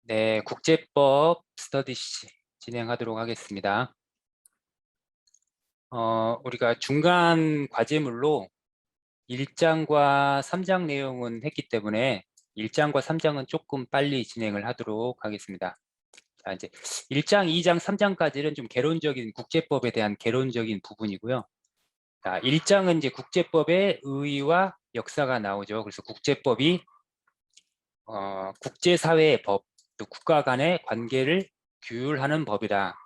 네, 국제법 스터디 진행하도록 하겠습니다. 우리가 중간 과제물로 1장과 3장 내용은 했기 때문에 1장과 3장은 조금 빨리 진행을 하도록 하겠습니다. 자, 이제 1장, 2장, 3장까지는 좀 개론적인 국제법에 대한 개론적인 부분이고요. 자, 1장은 이제 국제법의 의의와 역사가 나오죠. 그래서 국제법이 국제사회의 법, 또 국가 간의 관계를 규율하는 법이다.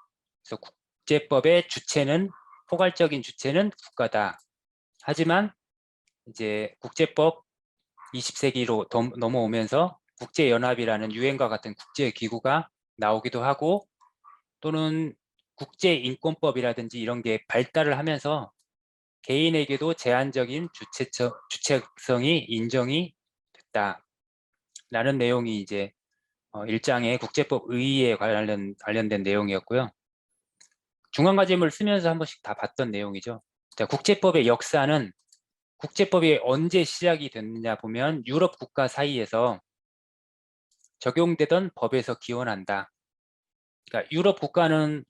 그래서 국제법의 주체는 포괄적인 주체는 국가다. 하지만 이제 국제법 20세기로 넘어오면서 국제연합이라는 유엔과 같은 국제기구가 나오기도 하고 또는 국제인권법이라든지 이런 게 발달을 하면서 개인에게도 제한적인 주체성이 인정이 됐다라는 내용이 이제 1장의 국제법 의의에 관련된 내용이었고요. 중간과제물 쓰면서 한 번씩 다 봤던 내용이죠. 자, 국제법의 역사는 국제법이 언제 시작이 됐느냐 보면 유럽 국가 사이에서 적용되던 법에서 기원한다. 그러니까 유럽 국가는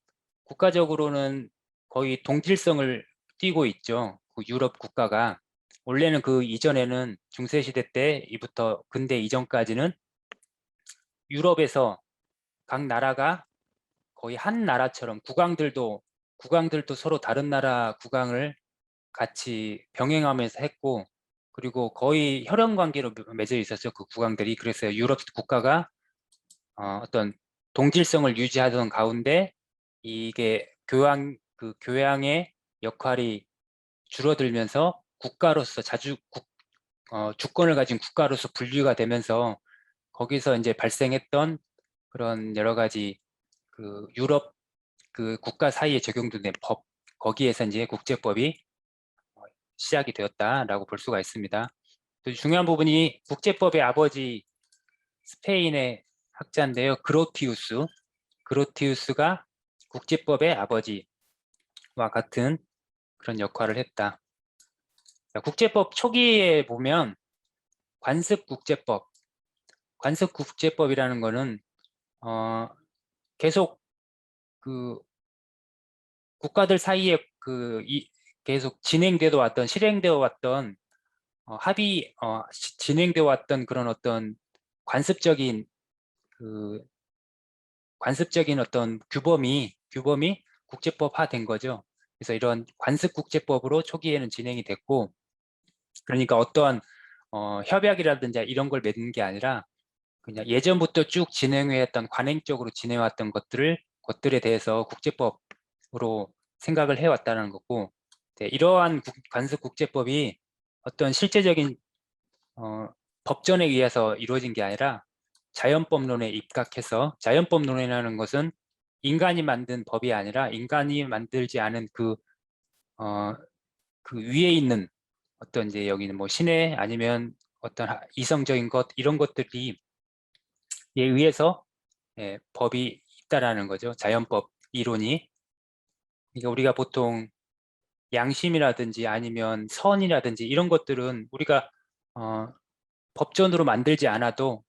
국가적으로는 거의 동질성을 띠고 있죠. 그 유럽 국가가 원래는 그 이전에는 중세시대 때부터 근대 이전까지는 유럽에서 각 나라가 거의 한 나라처럼 국왕들도 서로 다른 나라 국왕을 같이 병행하면서 했고 그리고 거의 혈연 관계로 맺어 있었죠. 그 국왕들이. 그래서 유럽 국가가 어떤 동질성을 유지하던 가운데 이게 교황의 역할이 줄어들면서 국가로서 주권을 가진 국가로서 분류가 되면서 거기서 이제 발생했던 그런 여러 가지 그 유럽 그 국가 사이에 적용된 법, 거기에서 이제 국제법이 시작이 되었다라고 볼 수가 있습니다. 또 중요한 부분이 국제법의 아버지 스페인의 학자인데요. 그로티우스가 국제법의 아버지와 같은 그런 역할을 했다. 국제법 초기에 보면 관습국제법, 관습국제법이라는 거는 계속 그 국가들 사이에 계속 실행되어 왔던 진행되어 왔던 그런 어떤 관습적인 그 관습적인 어떤 규범이 국제법화된 거죠. 그래서 이런 관습국제법으로 초기에는 진행이 됐고, 그러니까 어떠한 협약이라든지 이런 걸 맺는 게 아니라 그냥 예전부터 쭉 진행해왔던 관행적으로 지내왔던 것들에 대해서 국제법으로 생각을 해왔다는 거고, 네, 이러한 관습국제법이 어떤 실제적인 법전에 의해서 이루어진 게 아니라 자연법론에 입각해서 자연법론이라는 것은 인간이 만든 법이 아니라 인간이 만들지 않은 그 위에 있는 어떤 이제 여기는 뭐 신의 아니면 어떤 이성적인 것 이런 것들이 에 의해서 법이 있다라는 거죠. 자연법 이론이. 그러니까 우리가 보통 양심이라든지 아니면 선이라든지 이런 것들은 우리가 법전으로 만들지 않아도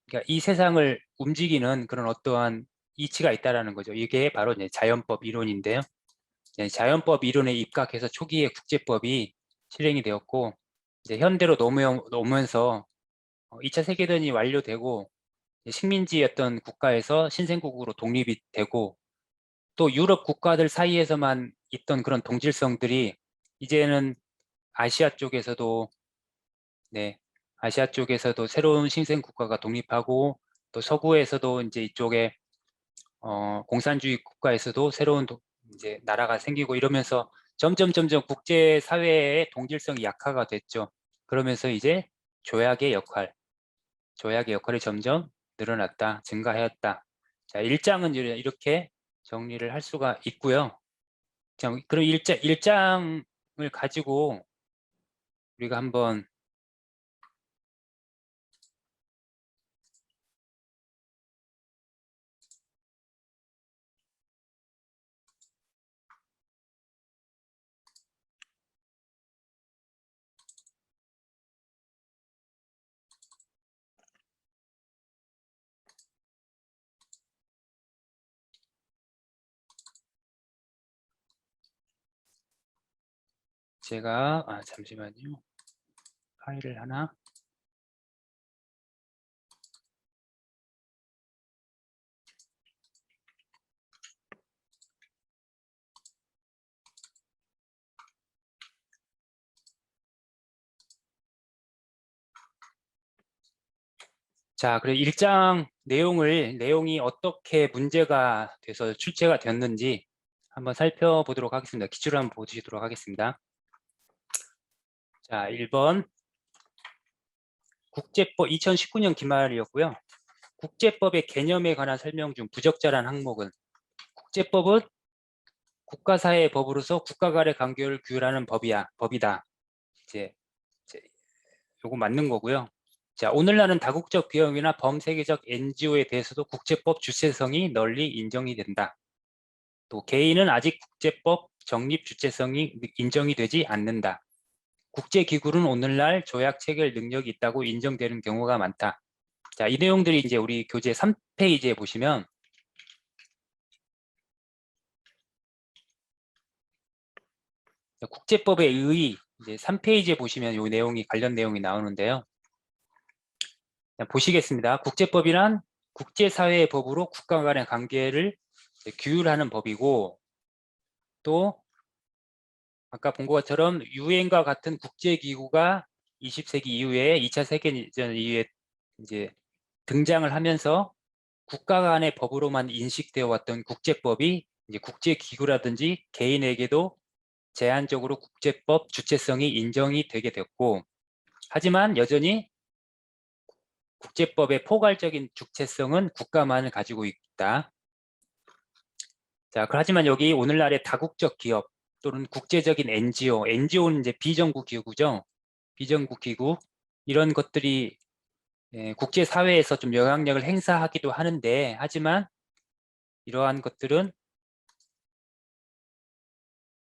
그러니까 이 세상을 움직이는 그런 어떠한 이치가 있다라는 거죠. 이게 바로 이제 자연법 이론인데요. 자연법 이론에 입각해서 초기에 국제법이 실행이 되었고 이제 현대로 넘으면서 2차 세계대전이 완료되고 식민지였던 국가에서 신생국으로 독립이 되고 또 유럽 국가들 사이에서만 있던 그런 동질성들이 이제는 아시아 쪽에서도 네, 아시아 쪽에서도 새로운 신생 국가가 독립하고 또 서구에서도 이제 이쪽에 공산주의 국가에서도 새로운 이제 나라가 생기고 이러면서 점점 국제 사회의 동질성이 약화가 됐죠. 그러면서 이제 조약의 역할이 점점 늘어났다, 증가하였다. 자, 1장은 이렇게 정리를 할 수가 있고요. 자, 그럼 일장을 가지고 우리가 한번 제가 잠시만요. 파일을 하나. 자, 그래 1장 내용이 어떻게 문제가 돼서 출제가 되었는지 한번 살펴보도록 하겠습니다. 기출을 한번 보시도록 하겠습니다. 자, 1번 국제법 2019년 기말이었고요. 국제법의 개념에 관한 설명 중 부적절한 항목은 국제법은 국가사회의 법으로서 국가 간의 관계를 규율하는 법이다. 이제 요거 맞는 거고요. 자, 오늘날은 다국적 기업이나 범세계적 NGO에 대해서도 국제법 주체성이 널리 인정이 된다. 또 개인은 아직 국제법 정립 주체성이 인정이 되지 않는다. 국제기구는 오늘날 조약 체결 능력이 있다고 인정되는 경우가 많다. 자, 이 내용들이 이제 우리 교재 3페이지에 보시면 국제법의 의의 이제 3페이지에 보시면 이 내용이 관련 내용이 나오는데요. 보시겠습니다. 국제법이란 국제사회의 법으로 국가 간의 관계를 규율하는 법이고, 또 아까 본 것처럼 유엔과 같은 국제기구가 20세기 이후에 2차 세계대전 이후에 이제 등장을 하면서 국가 간의 법으로만 인식되어 왔던 국제법이 이제 국제기구라든지 개인에게도 제한적으로 국제법 주체성이 인정이 되게 됐고, 하지만 여전히 국제법의 포괄적인 주체성은 국가만을 가지고 있다. 자, 하지만 여기 오늘날의 다국적 기업 또는 국제적인 NGO는 이제 비정부 기구죠. 비정부 기구 이런 것들이 국제사회에서 좀 영향력을 행사하기도 하는데, 하지만 이러한 것들은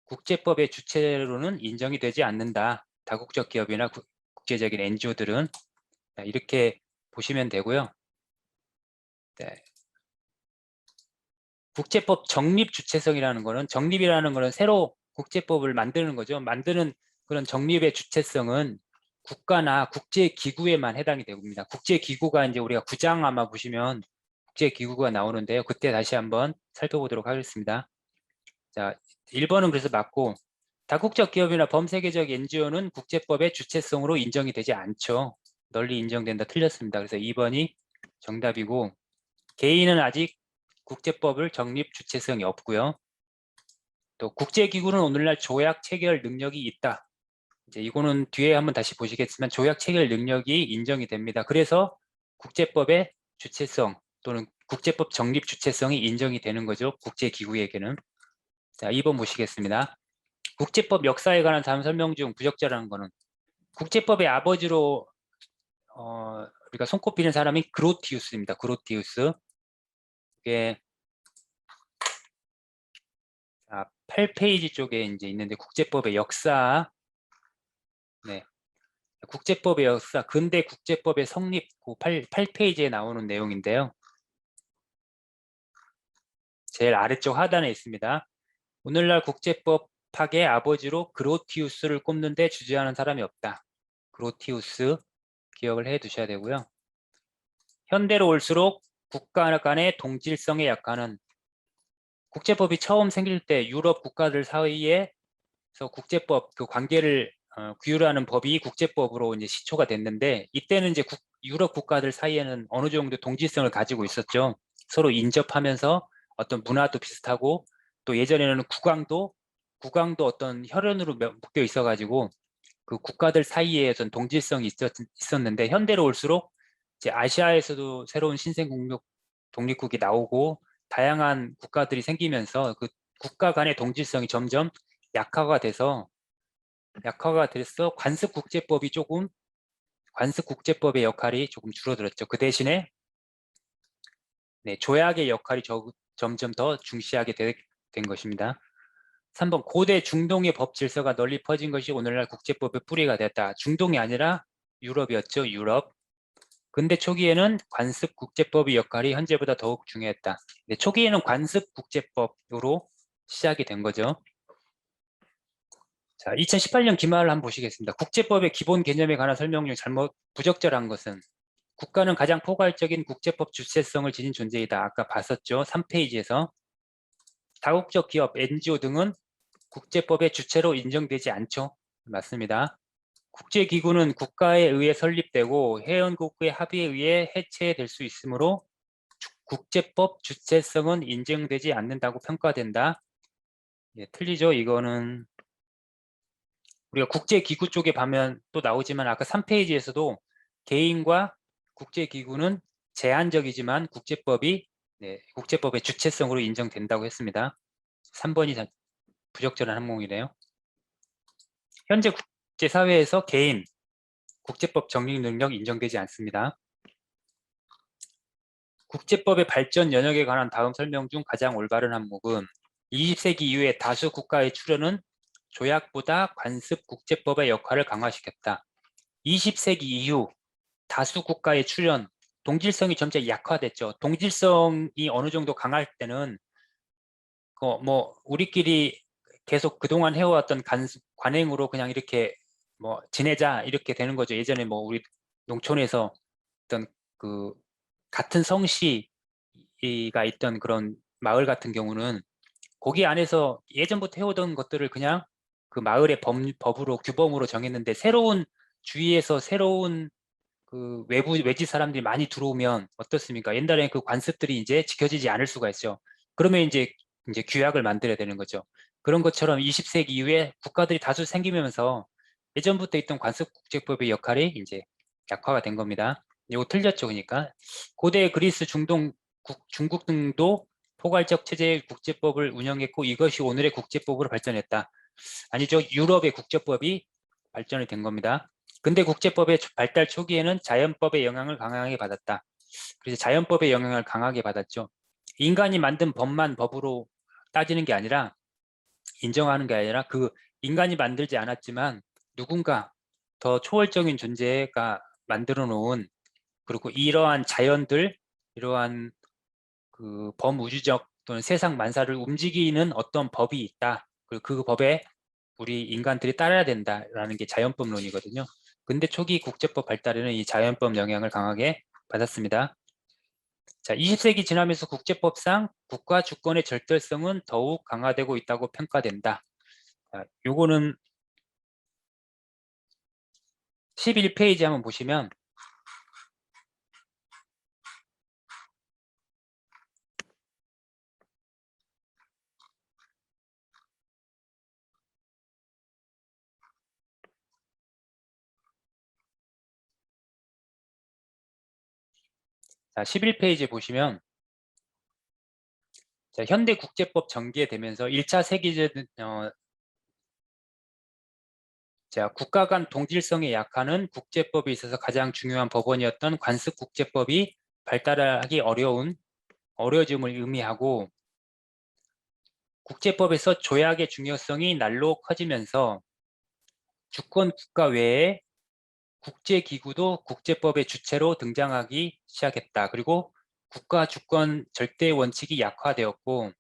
국제법의 주체로는 인정이 되지 않는다. 다국적 기업이나 국제적인 NGO들은 이렇게 보시면 되고요. 네. 국제법 정립 주체성이라는 거는, 정립이라는 거는 새로 국제법을 만드는 거죠. 만드는 그런 정립의 주체성은 국가나 국제기구에만 해당이 됩니다. 국제기구가 이제 우리가 9장 아마 보시면 국제기구가 나오는데요. 그때 다시 한번 살펴보도록 하겠습니다. 자, 1번은 그래서 맞고, 다국적 기업이나 범세계적 NGO는 국제법의 주체성으로 인정이 되지 않죠. 널리 인정된다. 틀렸습니다. 그래서 2번이 정답이고, 개인은 아직 국제법을 정립 주체성이 없고요. 또 국제기구는 오늘날 조약 체결 능력이 있다. 이제 이거는 뒤에 한번 다시 보시겠지만 조약 체결 능력이 인정이 됩니다. 그래서 국제법의 주체성 또는 국제법 정립 주체성이 인정이 되는 거죠. 국제기구에게는. 자, 2번 보시겠습니다. 국제법 역사에 관한 다음 설명 중 부적절한 거는, 국제법의 아버지로 우리가 손꼽히는 사람이 그로티우스입니다. 그로티우스. 이게 8페이지 쪽에 이제 있는데, 국제법의 역사, 네, 국제법의 역사, 근대 국제법의 성립, 그 8페이지에 나오는 내용인데요. 제일 아래쪽 하단에 있습니다. 오늘날 국제법 파괴의 아버지로 그로티우스를 꼽는데 주저하는 사람이 없다. 그로티우스 기억을 해 두셔야 되고요. 현대로 올수록 국가 간의 동질성에 약하는, 국제법이 처음 생길 때 유럽 국가들 사이에서 국제법 그 관계를 규율하는 법이 국제법으로 이제 시초가 됐는데, 이때는 이제 유럽 국가들 사이에는 어느 정도 동질성을 가지고 있었죠. 서로 인접하면서 어떤 문화도 비슷하고, 또 예전에는 국왕도 어떤 혈연으로 묶여 있어가지고 그 국가들 사이에 어떤 동질성이 있었는데, 현대로 올수록 이제 아시아에서도 새로운 신생 독립국이 나오고 다양한 국가들이 생기면서 그 국가 간의 동질성이 점점 약화가 돼서 관습 국제법의 역할이 조금 줄어들었죠. 그 대신에 조약의 역할이 점점 더 중시하게 된 것입니다. 3번 고대 중동의 법 질서가 널리 퍼진 것이 오늘날 국제법의 뿌리가 됐다. 중동이 아니라 유럽이었죠. 유럽. 근대 초기에는 관습 국제법의 역할이 현재보다 더욱 중요했다. 초기에는 관습 국제법으로 시작이 된 거죠. 자, 2018년 기말을 한번 보시겠습니다. 국제법의 기본 개념에 관한 설명 중 부적절한 것은 국가는 가장 포괄적인 국제법 주체성을 지닌 존재이다. 아까 봤었죠. 3페이지에서 다국적 기업, NGO 등은 국제법의 주체로 인정되지 않죠. 맞습니다. 국제기구는 국가에 의해 설립되고 회원국의 합의에 의해 해체될 수 있으므로 국제법 주체성은 인정되지 않는다고 평가된다. 예, 틀리죠. 이거는 우리가 국제기구 쪽에 보면 또 나오지만 아까 3페이지에서도 개인과 국제기구는 제한적이지만 국제법의 주체성으로 인정된다고 했습니다. 3번이 부적절한 항목이네요. 현재 국제사회에서 개인, 국제법 정립 능력 인정되지 않습니다. 국제법의 발전 영역에 관한 다음 설명 중 가장 올바른 항목은 20세기 이후에 다수 국가의 출현은 조약보다 관습 국제법의 역할을 강화시켰다. 20세기 이후 다수 국가의 출현, 동질성이 점차 약화됐죠. 동질성이 어느 정도 강할 때는 우리끼리 계속 그동안 해왔던 관행으로 그냥 이렇게 지내자 이렇게 되는 거죠. 예전에 우리 농촌에서 어떤 그 같은 성씨가 있던 그런 마을 같은 경우는 거기 안에서 예전부터 해오던 것들을 그냥 그 마을의 법으로 규범으로 정했는데 주위에서 새로운 그 외지 사람들이 많이 들어오면 어떻습니까? 옛날에 그 관습들이 이제 지켜지지 않을 수가 있죠. 그러면 이제 규약을 만들어야 되는 거죠. 그런 것처럼 20세기 이후에 국가들이 다수 생기면서 예전부터 있던 관습 국제법의 역할이 이제 약화가 된 겁니다. 이거 틀렸죠, 그러니까. 고대 그리스, 중국 등도 포괄적 체제의 국제법을 운영했고 이것이 오늘의 국제법으로 발전했다. 아니죠. 유럽의 국제법이 발전이 된 겁니다. 근대 국제법의 발달 초기에는 자연법의 영향을 강하게 받았다. 그래서 자연법의 영향을 강하게 받았죠. 인간이 만든 법만 법으로 따지는 게 아니라 인정하는 게 아니라 그 인간이 만들지 않았지만 누군가 더 초월적인 존재가 만들어 놓은 그리고 이러한 자연들, 이러한 그 범우주적 또는 세상 만사를 움직이는 어떤 법이 있다. 그리고 그 법에 우리 인간들이 따라야 된다라는 게 자연법론이거든요. 근데 초기 국제법 발달에는 이 자연법 영향을 강하게 받았습니다. 자, 20세기 지나면서 국제법상 국가 주권의 절대성은 더욱 강화되고 있다고 평가된다. 자, 요거는 11페이지 한번 보시면 자, 11페이지 보시면 자, 현대 국제법 전개되면서 1차 세계대전 자, 국가 간 동질성에 약하는 국제법에 있어서 가장 중요한 법원이었던 관습 국제법이 발달하기 어려워짐을 의미하고 국제법에서 조약의 중요성이 날로 커지면서 주권 국가 외에 국제기구도 국제법의 주체로 등장하기 시작했다. 그리고 국가 주권 절대 원칙이 약화되었고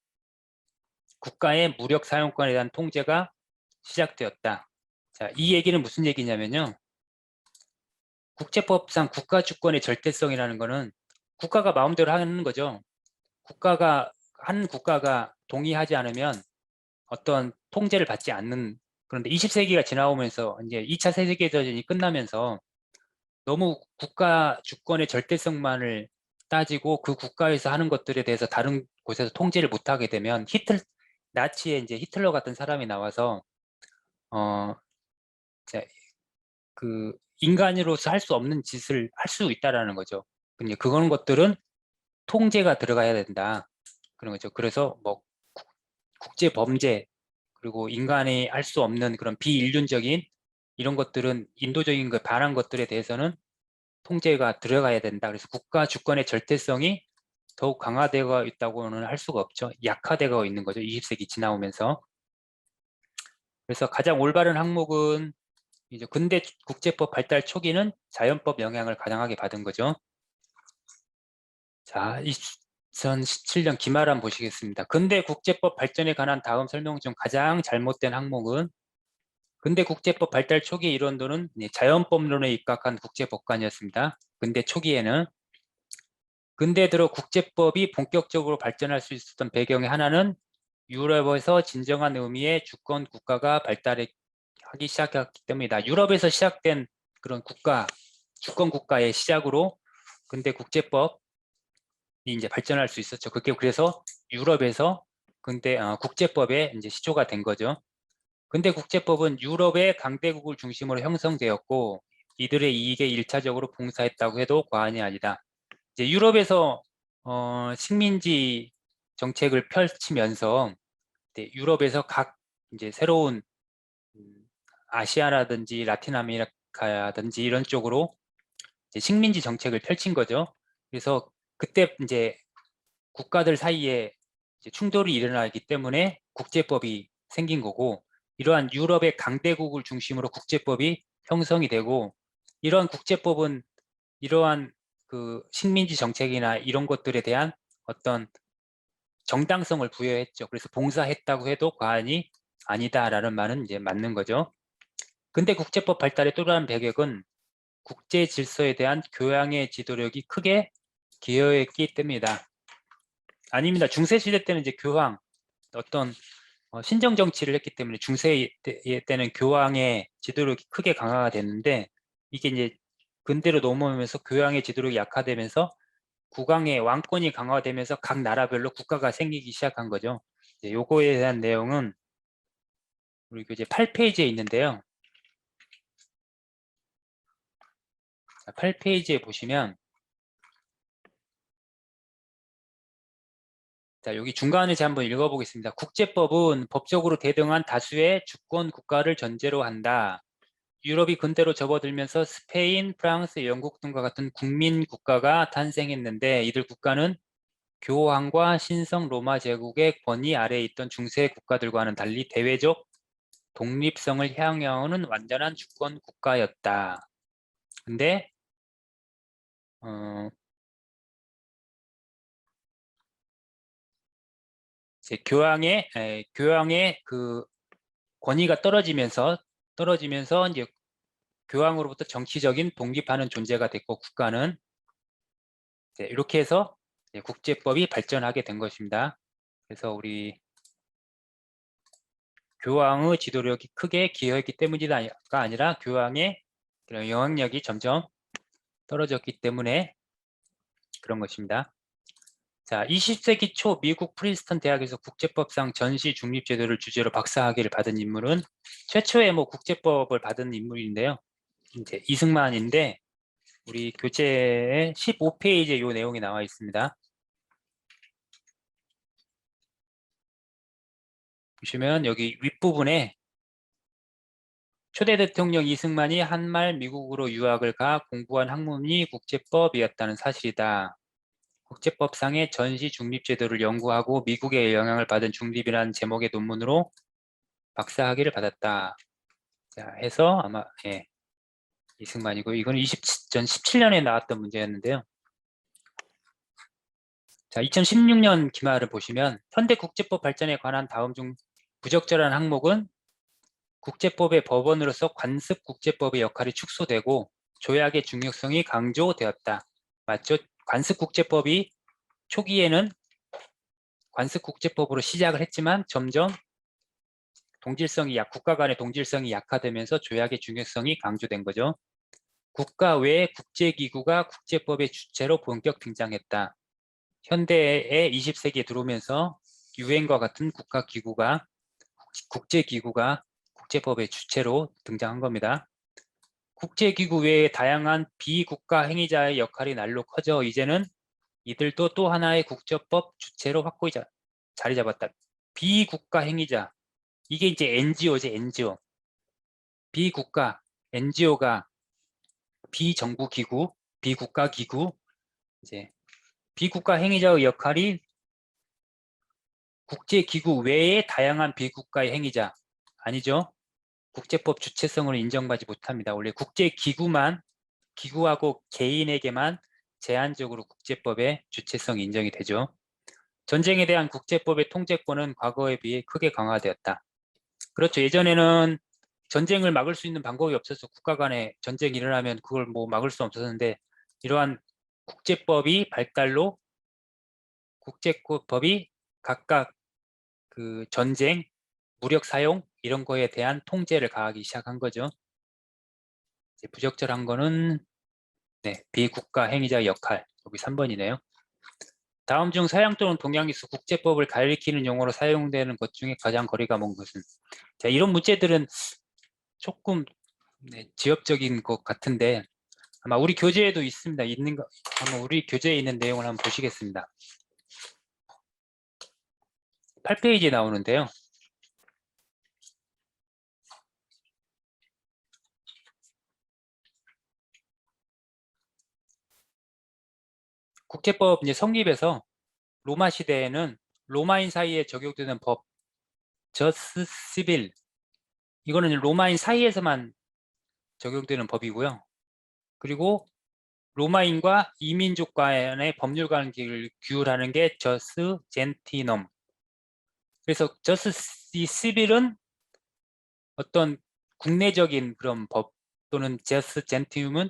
국가의 무력 사용권에 대한 통제가 시작되었다. 자, 이 얘기는 무슨 얘기냐면요. 국제법상 국가 주권의 절대성이라는 거는 국가가 마음대로 하는 거죠. 한 국가가 동의하지 않으면 어떤 통제를 받지 않는 그런데 20세기가 지나오면서 이제 2차 세계대전이 끝나면서 너무 국가 주권의 절대성만을 따지고 그 국가에서 하는 것들에 대해서 다른 곳에서 통제를 못하게 되면 나치의 이제 히틀러 같은 사람이 나와서 이제 그 인간으로서 할 수 없는 짓을 할 수 있다라는 거죠. 근데 그런 것들은 통제가 들어가야 된다. 그런 거죠. 그래서 국제 범죄 그리고 인간이 할 수 없는 그런 비인륜적인 이런 것들은 인도적인 그 반한 것들에 대해서는 통제가 들어가야 된다. 그래서 국가 주권의 절대성이 더욱 강화되어 있다고는 할 수가 없죠. 약화되어 있는 거죠. 20세기 지나오면서. 그래서 가장 올바른 항목은 이제 근대 국제법 발달 초기는 자연법 영향을 가장하게 받은 거죠. 자, 2017년 기말함 보시겠습니다. 근대 국제법 발전에 관한 다음 설명 중 가장 잘못된 항목은 근대 국제법 발달 초기 이론도는 자연법론에 입각한 국제법관이었습니다. 근대 초기에는. 근대 들어 국제법이 본격적으로 발전할 수 있었던 배경의 하나는 유럽에서 진정한 의미의 주권 국가가 발달하기 시작했기 때문이다. 유럽에서 시작된 그런 주권 국가의 시작으로 근대 국제법이 이제 발전할 수 있었죠. 그게 그래서 유럽에서 근대 국제법의 이제 시초가 된 거죠. 근대 국제법은 유럽의 강대국을 중심으로 형성되었고 이들의 이익에 1차적으로 봉사했다고 해도 과언이 아니다. 이제 유럽에서 식민지 정책을 펼치면서 유럽에서 각 이제 새로운 아시아라든지 라틴 아메리카라든지 이런 쪽으로 이제 식민지 정책을 펼친 거죠. 그래서 그때 이제 국가들 사이에 이제 충돌이 일어나기 때문에 국제법이 생긴 거고, 이러한 유럽의 강대국을 중심으로 국제법이 형성이 되고, 이러한 국제법은 이러한 그 식민지 정책이나 이런 것들에 대한 어떤 정당성을 부여했죠. 그래서 봉사했다고 해도 과언이 아니다라는 말은 이제 맞는 거죠. 근데 국제법 발달의 또 다른 배경은 국제 질서에 대한 교양의 지도력이 크게 기여했기 때문이다. 아닙니다. 중세 시대 때는 이제 교황, 어떤 신정 정치를 했기 때문에 중세 때는 교황의 지도력이 크게 강화가 됐는데, 이게 이제 근대로 넘어오면서 교황의 지도력이 약화되면서 국왕의 왕권이 강화되면서 각 나라별로 국가가 생기기 시작한 거죠. 요거에 대한 내용은 우리 이제 8페이지에 있는데요. 8페이지에 보시면, 자, 여기 중간에 제가 한번 읽어보겠습니다. 국제법은 법적으로 대등한 다수의 주권 국가를 전제로 한다. 유럽이 근대로 접어들면서 스페인, 프랑스, 영국 등과 같은 국민 국가가 탄생했는데, 이들 국가는 교황과 신성 로마 제국의 권위 아래에 있던 중세 국가들과는 달리 대외적 독립성을 향유하는 완전한 주권 국가였다. 근데 이제 교황의 그 권위가 떨어지면서 이제 교황으로부터 정치적인 독립하는 존재가 됐고, 국가는 이렇게 해서 국제법이 발전하게 된 것입니다. 그래서 우리 교황의 지도력이 크게 기여했기 때문이가 아니라 교황의 그런 영향력이 점점 떨어졌기 때문에 그런 것입니다. 자, 20세기 초 미국 프린스턴 대학에서 국제법상 전시 중립 제도를 주제로 박사학위를 받은 인물은 최초의 국제법을 받은 인물인데요. 이제 이승만인데, 우리 교재의 15페이지에 이 내용이 나와 있습니다. 보시면 여기 윗부분에 초대 대통령 이승만이 한말 미국으로 유학을 가 공부한 학문이 국제법이었다는 사실이다. 국제법상의 전시 중립제도를 연구하고 미국의 영향을 받은 중립이라는 제목의 논문으로 박사학위를 받았다. 자, 해서 아마 이승만이고, 이건 2017년에 나왔던 문제였는데요. 자, 2016년 기말을 보시면 현대 국제법 발전에 관한 다음 중 부적절한 항목은 국제법의 법원으로서 관습 국제법의 역할이 축소되고 조약의 중요성이 강조되었다. 맞죠? 관습 국제법이 초기에는 관습 국제법으로 시작을 했지만 점점 국가 간의 동질성이 약화되면서 조약의 중요성이 강조된 거죠. 국가 외의 국제기구가 국제법의 주체로 본격 등장했다. 현대의 20세기에 들어오면서 유엔과 같은 국제기구가 국제법의 주체로 등장한 겁니다. 국제기구 외의 다양한 비국가 행위자의 역할이 날로 커져 이제는 이들도 또 하나의 국제법 주체로 확고히 자리 잡았다. 비국가 행위자, 이게 이제 NGO지, NGO. 비국가, NGO가 비정부 기구, 비국가 기구, 이제 비국가 행위자의 역할이 국제기구 외의 다양한 비국가의 행위자, 아니죠. 국제법 주체성을 인정받지 못합니다. 원래 기구하고 개인에게만 제한적으로 국제법의 주체성이 인정이 되죠. 전쟁에 대한 국제법의 통제권은 과거에 비해 크게 강화되었다. 그렇죠. 예전에는 전쟁을 막을 수 있는 방법이 없어서 국가 간에 전쟁이 일어나면 그걸 뭐 막을 수 없었는데 이러한 국제법이 발달로 국제법이 각각 그 전쟁, 무력 사용 이런 거에 대한 통제를 가하기 시작한 거죠. 이제 부적절한 거는 네, 비국가 행위자의 역할, 여기 3번이네요. 다음 중 서양 또는 동양에서 국제법을 가리키는 용어로 사용되는 것 중에 가장 거리가 먼 것은? 자, 이런 문제들은 조금 네, 지엽적인 것 같은데 아마 우리 교재에도 있습니다. 있는 거 한번 우리 교재에 있는 내용을 한번 보시겠습니다. 8페이지에 나오는데요. 국제법 이제 성립에서 로마 시대에는 로마인 사이에 적용되는 법, 저스 시빌 이거는 로마인 사이에서만 적용되는 법이고요. 그리고 로마인과 이민족 간의 법률 관계를 규율하는 게 저스 젠티넘. 그래서 저스 시빌은 어떤 국내적인 그런 법 또는 저스 젠티움은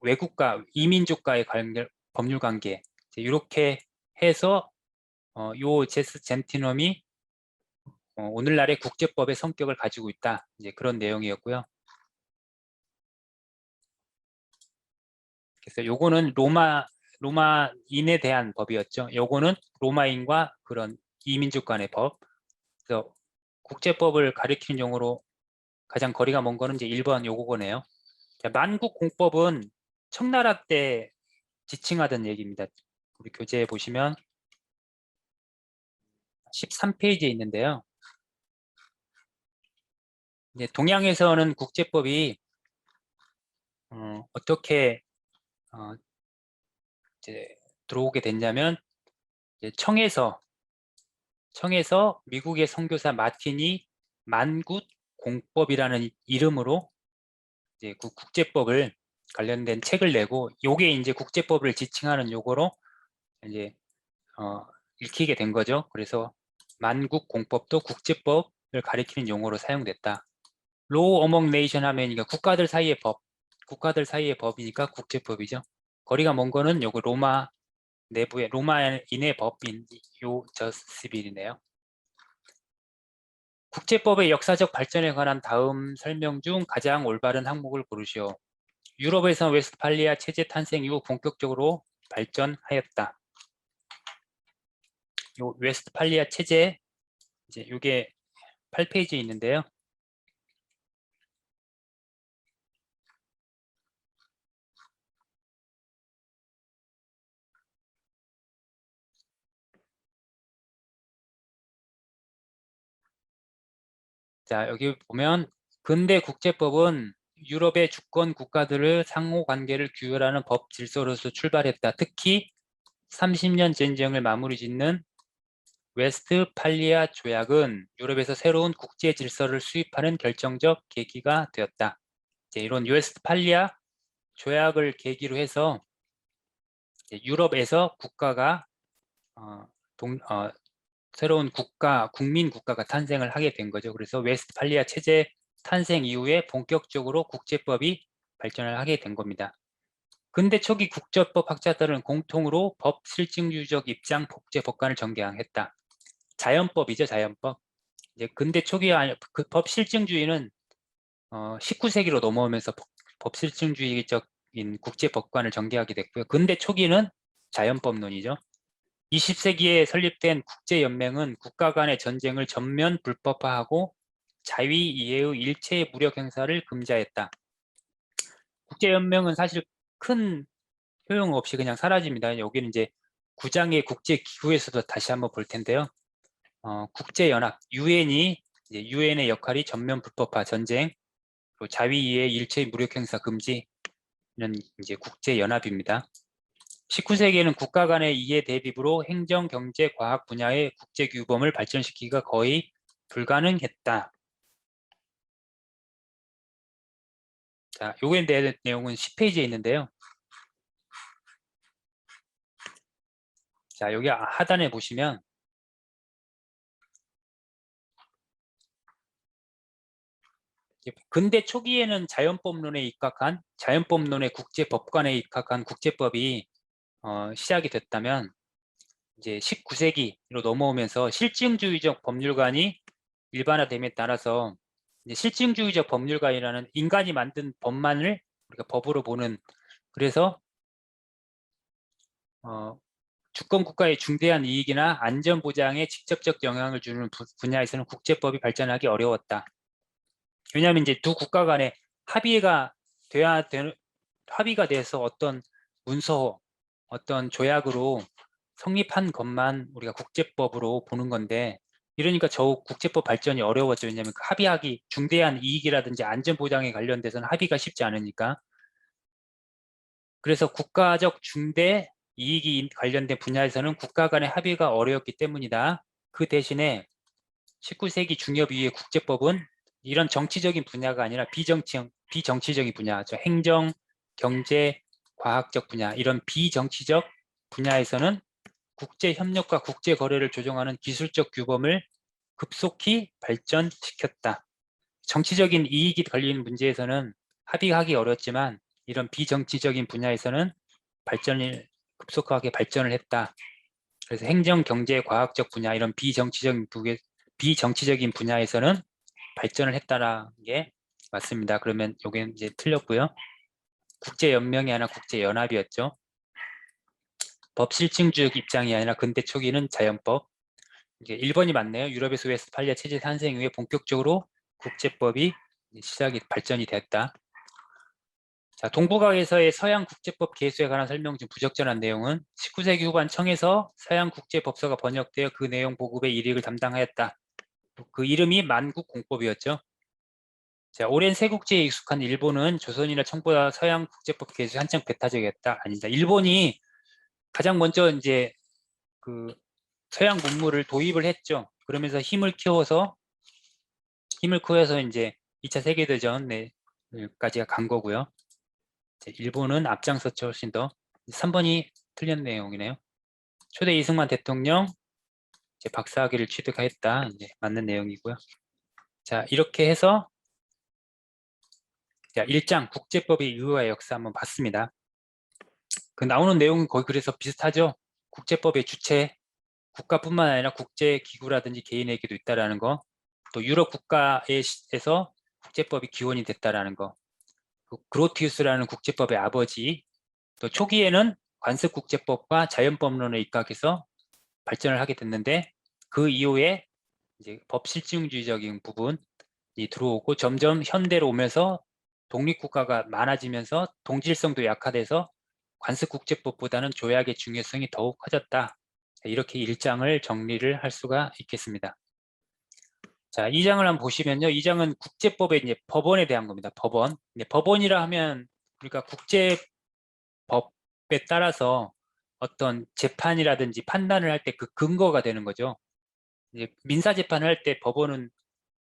외국과 이민족과의 관계, 법률 관계 이렇게 해서 요 제스 젠티넘이 오늘날의 국제법의 성격을 가지고 있다. 이제 그런 내용이었고요. 그래서 요거는 로마인에 대한 법이었죠. 요거는 로마인과 그런 이민족 간의 법. 그래서 국제법을 가리키는 용어로 가장 거리가 먼 거는 이제 1번 요거네요. 자, 만국공법은 청나라 때 지칭하던 얘기입니다. 우리 교재에 보시면 13페이지에 있는데요. 이제 동양에서는 국제법이 어떻게 이제 들어오게 됐냐면 이제 청에서 미국의 선교사 마틴이 만굿 공법이라는 이름으로 이제 그 국제법을 관련된 책을 내고 요게 이제 국제법을 지칭하는 요거로 이제 읽히게 된 거죠. 그래서 만국 공법도 국제법을 가리키는 용어로 사용됐다. 로우 어몽 네이션 하면 그러니까 국가들 사이의 법, 국가들 사이의 법이니까 국제법이죠. 거리가 먼 거는 요거 로마 내부의 로마인의 법인 요 저스빌이네요. 국제법의 역사적 발전에 관한 다음 설명 중 가장 올바른 항목을 고르시오. 유럽에서 웨스트팔리아 체제 탄생 이후 본격적으로 발전하였다. 요 웨스트팔리아 체제 이제 요게 8페이지에 있는데요. 자, 여기 보면 근대 국제법은 유럽의 주권 국가들의 상호 관계를 규율하는 법 질서로서 출발했다. 특히 30년 전쟁을 마무리 짓는 웨스트팔리아 조약은 유럽에서 새로운 국제 질서를 수립하는 결정적 계기가 되었다. 이런 웨스트팔리아 조약을 계기로 해서 유럽에서 국가가 새로운 국민 국가가 탄생을 하게 된 거죠. 그래서 웨스트팔리아 체제 탄생 이후에 본격적으로 국제법이 발전을 하게 된 겁니다. 근대 초기 국제법 학자들은 공통으로 법 실증주의적 입장 복제 법관을 정개했다. 자연법이죠, 자연법. 이제 근대 초기 그 법 실증주의는 19세기로 넘어오면서 법 실증주의적인 국제 법관을 전개하게 됐고요. 근대 초기는 자연법론이죠. 20세기에 설립된 국제연맹은 국가 간의 전쟁을 전면 불법화하고 자위 이해의 일체의 무력 행사를 금지하였다. 국제연맹은 사실 큰 효용 없이 그냥 사라집니다. 여기는 이제 9장의 국제기구에서도 다시 한번 볼 텐데요. 국제연합, 유엔이 이제 유엔의 역할이 전면 불법화, 전쟁, 그리고 자위 이해 일체의 무력 행사 금지는 이제 국제연합입니다. 19세기에는 국가 간의 이해 대립으로 행정, 경제, 과학 분야의 국제 규범을 발전시키기가 거의 불가능했다. 자, 요게 내용은 10페이지에 있는데요. 자, 여기 하단에 보시면 근대 초기에는 자연법론의 국제법관에 입각한 국제법이 시작이 됐다면 이제 19세기로 넘어오면서 실증주의적 법률관이 일반화됨에 따라서 이제 실증주의적 법률관이라는 인간이 만든 법만을 우리가 법으로 보는, 그래서 주권 국가의 중대한 이익이나 안전 보장에 직접적 영향을 주는 분야에서는 국제법이 발전하기 어려웠다. 왜냐하면 이제 두 국가 간에 합의가 돼서 어떤 문서, 어떤 조약으로 성립한 것만 우리가 국제법으로 보는 건데, 이러니까 더욱 국제법 발전이 어려웠죠. 왜냐하면 그 합의하기, 중대한 이익이라든지 안전 보장에 관련돼서는 합의가 쉽지 않으니까. 그래서 국가적 중대 이익이 관련된 분야에서는 국가 간의 합의가 어려웠기 때문이다. 그 대신에 19세기 중엽 이후의 국제법은 이런 정치적인 분야가 아니라 비정치적인 분야죠. 행정, 경제, 과학적 분야, 이런 비정치적 분야에서는 국제협력과 국제거래를 조정하는 기술적 규범을 급속히 발전시켰다. 정치적인 이익이 걸리는 문제에서는 합의하기 어렵지만 이런 비정치적인 분야에서는 급속하게 발전을 했다. 그래서 행정, 경제, 과학적 분야, 이런 비정치적인 분야에서는 발전을 했다라는 게 맞습니다. 그러면 요게 이제 틀렸고요. 국제연맹이 아니라 국제연합이었죠. 법실증주의 입장이 아니라 근대 초기는 자연법. 이제 1번이 맞네요. 유럽에서 웨스트팔리아 체제 탄생 이후에 본격적으로 국제법이 발전이 됐다. 자, 동북아에서의 서양 국제법 개수에 관한 설명 중 부적절한 내용은 19세기 후반 청에서 서양 국제법서가 번역되어 그 내용 보급의 일익을 담당하였다. 그 이름이 만국공법이었죠. 자, 오랜 세국지에 익숙한 일본은 조선이나 청보다 서양 국제법 개수에 한창 배타적이었다. 아닙니다. 일본이 가장 먼저 이제 그 서양 문물을 도입을 했죠. 그러면서 힘을 키워서 이제 2차 세계대전까지가 간 거고요. 일본은 앞장섰죠. 훨씬 더. 3번이 틀린 내용이네요. 초대 이승만 대통령 이제 박사학위를 취득했다. 이제 맞는 내용이고요. 자, 이렇게 해서 자, 1장 국제법의 이유와 역사 한번 봤습니다. 그 나오는 내용은 거의 그래서 비슷하죠. 국제법의 주체, 국가뿐만 아니라 국제기구라든지 개인에게도 있다라는 거, 또 유럽 국가에서 국제법이 기원이 됐다라는 거, 그로티우스라는 국제법의 아버지, 또 초기에는 관습국제법과 자연법론에 입각해서 발전을 하게 됐는데 그 이후에 이제 법실증주의적인 부분이 들어오고 점점 현대로 오면서 독립국가가 많아지면서 동질성도 약화돼서 관습국제법보다는 조약의 중요성이 더욱 커졌다. 이렇게 1장을 정리를 할 수가 있겠습니다. 자, 2장을 한번 보시면요. 2장은 국제법의 이제 법원에 대한 겁니다. 법원. 법원이라 하면 우리가 국제법에 따라서 어떤 재판이라든지 판단을 할 때 그 근거가 되는 거죠. 이제 민사재판을 할 때 법원은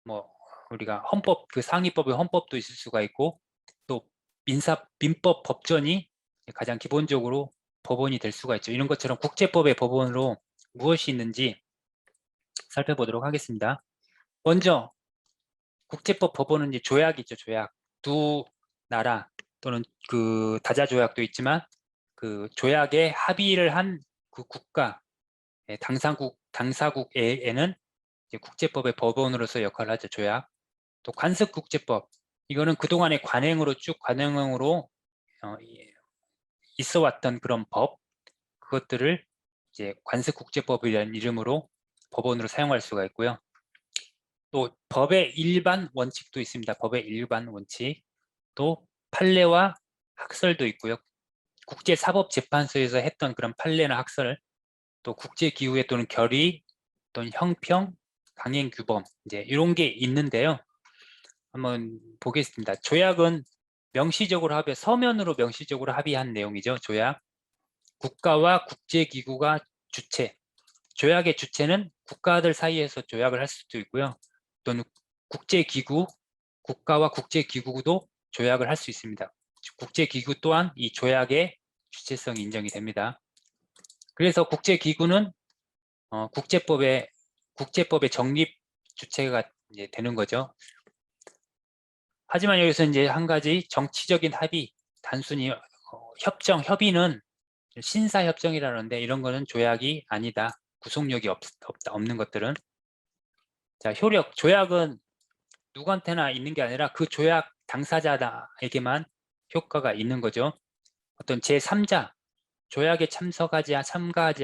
뭐 우리가 헌법, 그 상위법의 헌법도 있을 수가 있고 또 민법 법전이 가장 기본적으로 법원이 될 수가 있죠. 이런 것처럼 국제법의 법원으로 무엇이 있는지 살펴보도록 하겠습니다. 먼저 국제법 법원은 이제 조약이죠. 조약. 두 나라 또는 그 다자조약도 있지만 그 조약에 합의를 한 그 국가, 당사국에는 이제 국제법의 법원으로서 역할을 하죠. 조약. 또 관습국제법. 이거는 그동안의 관행으로 있어 왔던 그런 법, 그것들을 이제 관습국제법이라는 이름으로 법원으로 사용할 수가 있고요. 또 법의 일반 원칙도 있습니다. 법의 일반 원칙. 또 판례와 학설도 있고요. 국제사법재판소에서 했던 그런 판례나 학설, 또 국제기구에 또는 결의, 또는 형평, 강행규범, 이제 이런 게 있는데요. 한번 보겠습니다. 조약은 서면으로 명시적으로 합의한 내용이죠. 조약. 국가와 국제기구가 주체. 조약의 주체는 국가들 사이에서 조약을 할 수도 있고요. 또는 국제기구, 국가와 국제기구도 조약을 할 수 있습니다. 국제기구 또한 이 조약의 주체성이 인정이 됩니다. 그래서 국제기구는 국제법의 정립 주체가 이제 되는 거죠. 하지만 여기서 이제 한 가지 정치적인 합의, 단순히 협의는 신사협정이라는데 이런 거는 조약이 아니다. 구속력이 없는 것들은. 자, 효력, 조약은 누구한테나 있는 게 아니라 그 조약 당사자에게만 효과가 있는 거죠. 어떤 제3자, 조약에 참가하지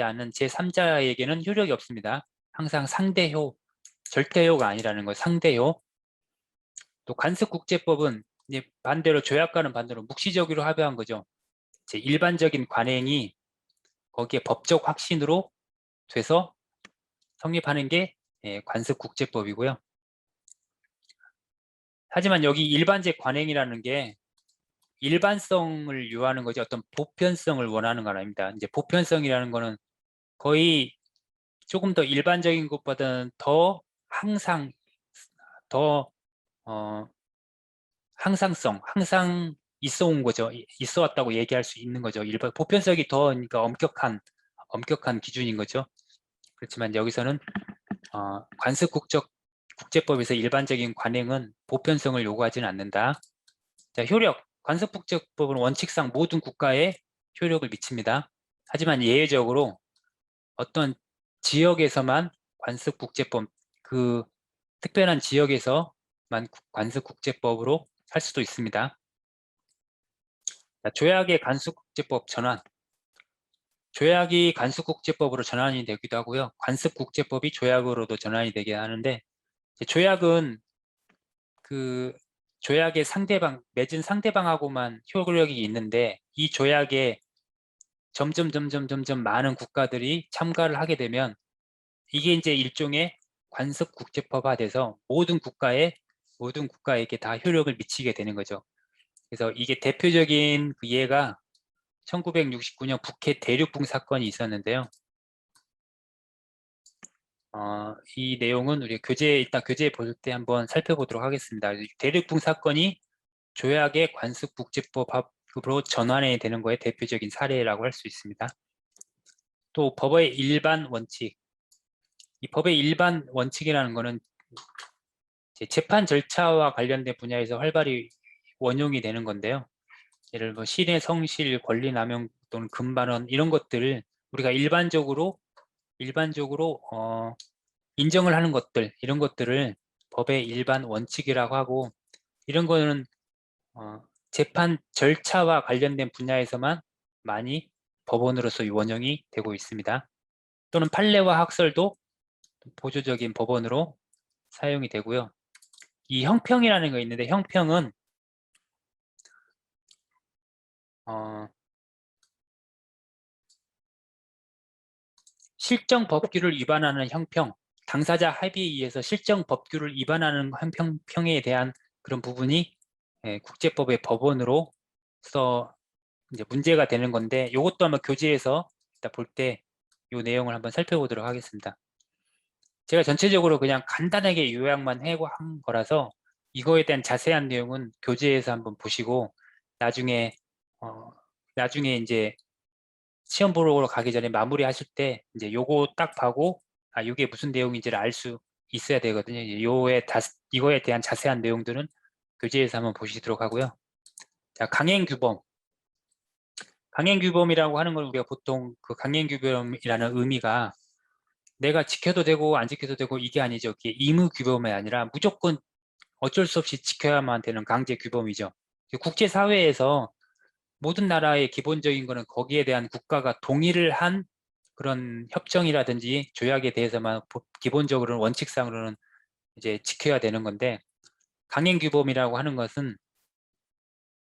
않은 제3자에게는 효력이 없습니다. 항상 상대효, 절대효가 아니라는 거예요. 상대효. 또 관습국제법은 이제 반대로 조약과는 반대로 묵시적으로 합의한 거죠. 일반적인 관행이 거기에 법적 확신으로 돼서 성립하는 게 관습국제법이고요. 하지만 여기 일반적 관행이라는 게 일반성을 요하는 거지 어떤 보편성을 원하는 건 아닙니다. 이제 보편성이라는 거는 거의 조금 더 일반적인 것보다는 더 항상 더 항상성, 항상 있어 온 거죠. 있어 왔다고 얘기할 수 있는 거죠. 일반 보편성이 더 그러니까 엄격한 기준인 거죠. 그렇지만 여기서는 관습국제법에서 일반적인 관행은 보편성을 요구하지는 않는다. 자, 효력. 관습국제법은 원칙상 모든 국가에 효력을 미칩니다. 하지만 예외적으로 어떤 지역에서만 관습국제법, 그 특별한 지역에서만 관습국제법으로 할 수도 있습니다. 자, 조약의 관습국제법 전환. 조약이 관습국제법으로 전환이 되기도 하고요. 관습국제법이 조약으로도 전환이 되게 하는데, 조약은 그 조약의 맺은 상대방하고만 효력이 있는데, 이 조약에 점점 많은 국가들이 참가를 하게 되면 이게 이제 일종의 관습국제법화 돼서 모든 국가에게 다 효력을 미치게 되는 거죠. 그래서 이게 대표적인 그 예가 1969년 북해 대륙붕 사건이 있었는데요. 이 내용은 우리 일단 교재 볼 때 한번 살펴보도록 하겠습니다. 대륙붕 사건이 조약의 관습국제법으로 전환이 되는 거에 대표적인 사례라고 할 수 있습니다. 또 법의 일반 원칙. 이 법의 일반 원칙이라는 것은 재판 절차와 관련된 분야에서 활발히 원용이 되는 건데요. 예를 들어 신의 성실, 권리남용 또는 금반원 이런 것들을 우리가 일반적으로 인정을 하는 것들, 이런 것들을 법의 일반 원칙이라고 하고, 이런 거는 재판 절차와 관련된 분야에서만 많이 법원으로서 원용이 되고 있습니다. 또는 판례와 학설도 보조적인 법원으로 사용이 되고요. 이 형평이라는 거 있는데, 형평은 실정 법규를 위반하는 형평, 당사자 합의에 의해서 실정 법규를 위반하는 형평에 대한 그런 부분이 국제법의 법원으로서 이제 문제가 되는 건데, 이것도 아마 교재에서 이따 볼 때 이 내용을 한번 살펴보도록 하겠습니다. 제가 전체적으로 그냥 간단하게 요약만 한 거라서 이거에 대한 자세한 내용은 교재에서 한번 보시고 나중에 이제 시험 보러 가기 전에 마무리하실 때 이제 요거 딱 보고 이게 무슨 내용인지를 알 수 있어야 되거든요. 이거에 대한 자세한 내용들은 교재에서 한번 보시도록 하고요. 자, 강행규범이라고 하는 걸 우리가 보통 그 강행규범이라는 의미가 내가 지켜도 되고 안 지켜도 되고 이게 아니죠. 이게 의무규범이 아니라 무조건 어쩔 수 없이 지켜야만 되는 강제규범이죠. 국제사회에서 모든 나라의 기본적인 거는 거기에 대한 국가가 동의를 한 그런 협정이라든지 조약에 대해서만 기본적으로는 원칙상으로는 이제 지켜야 되는 건데, 강행규범이라고 하는 것은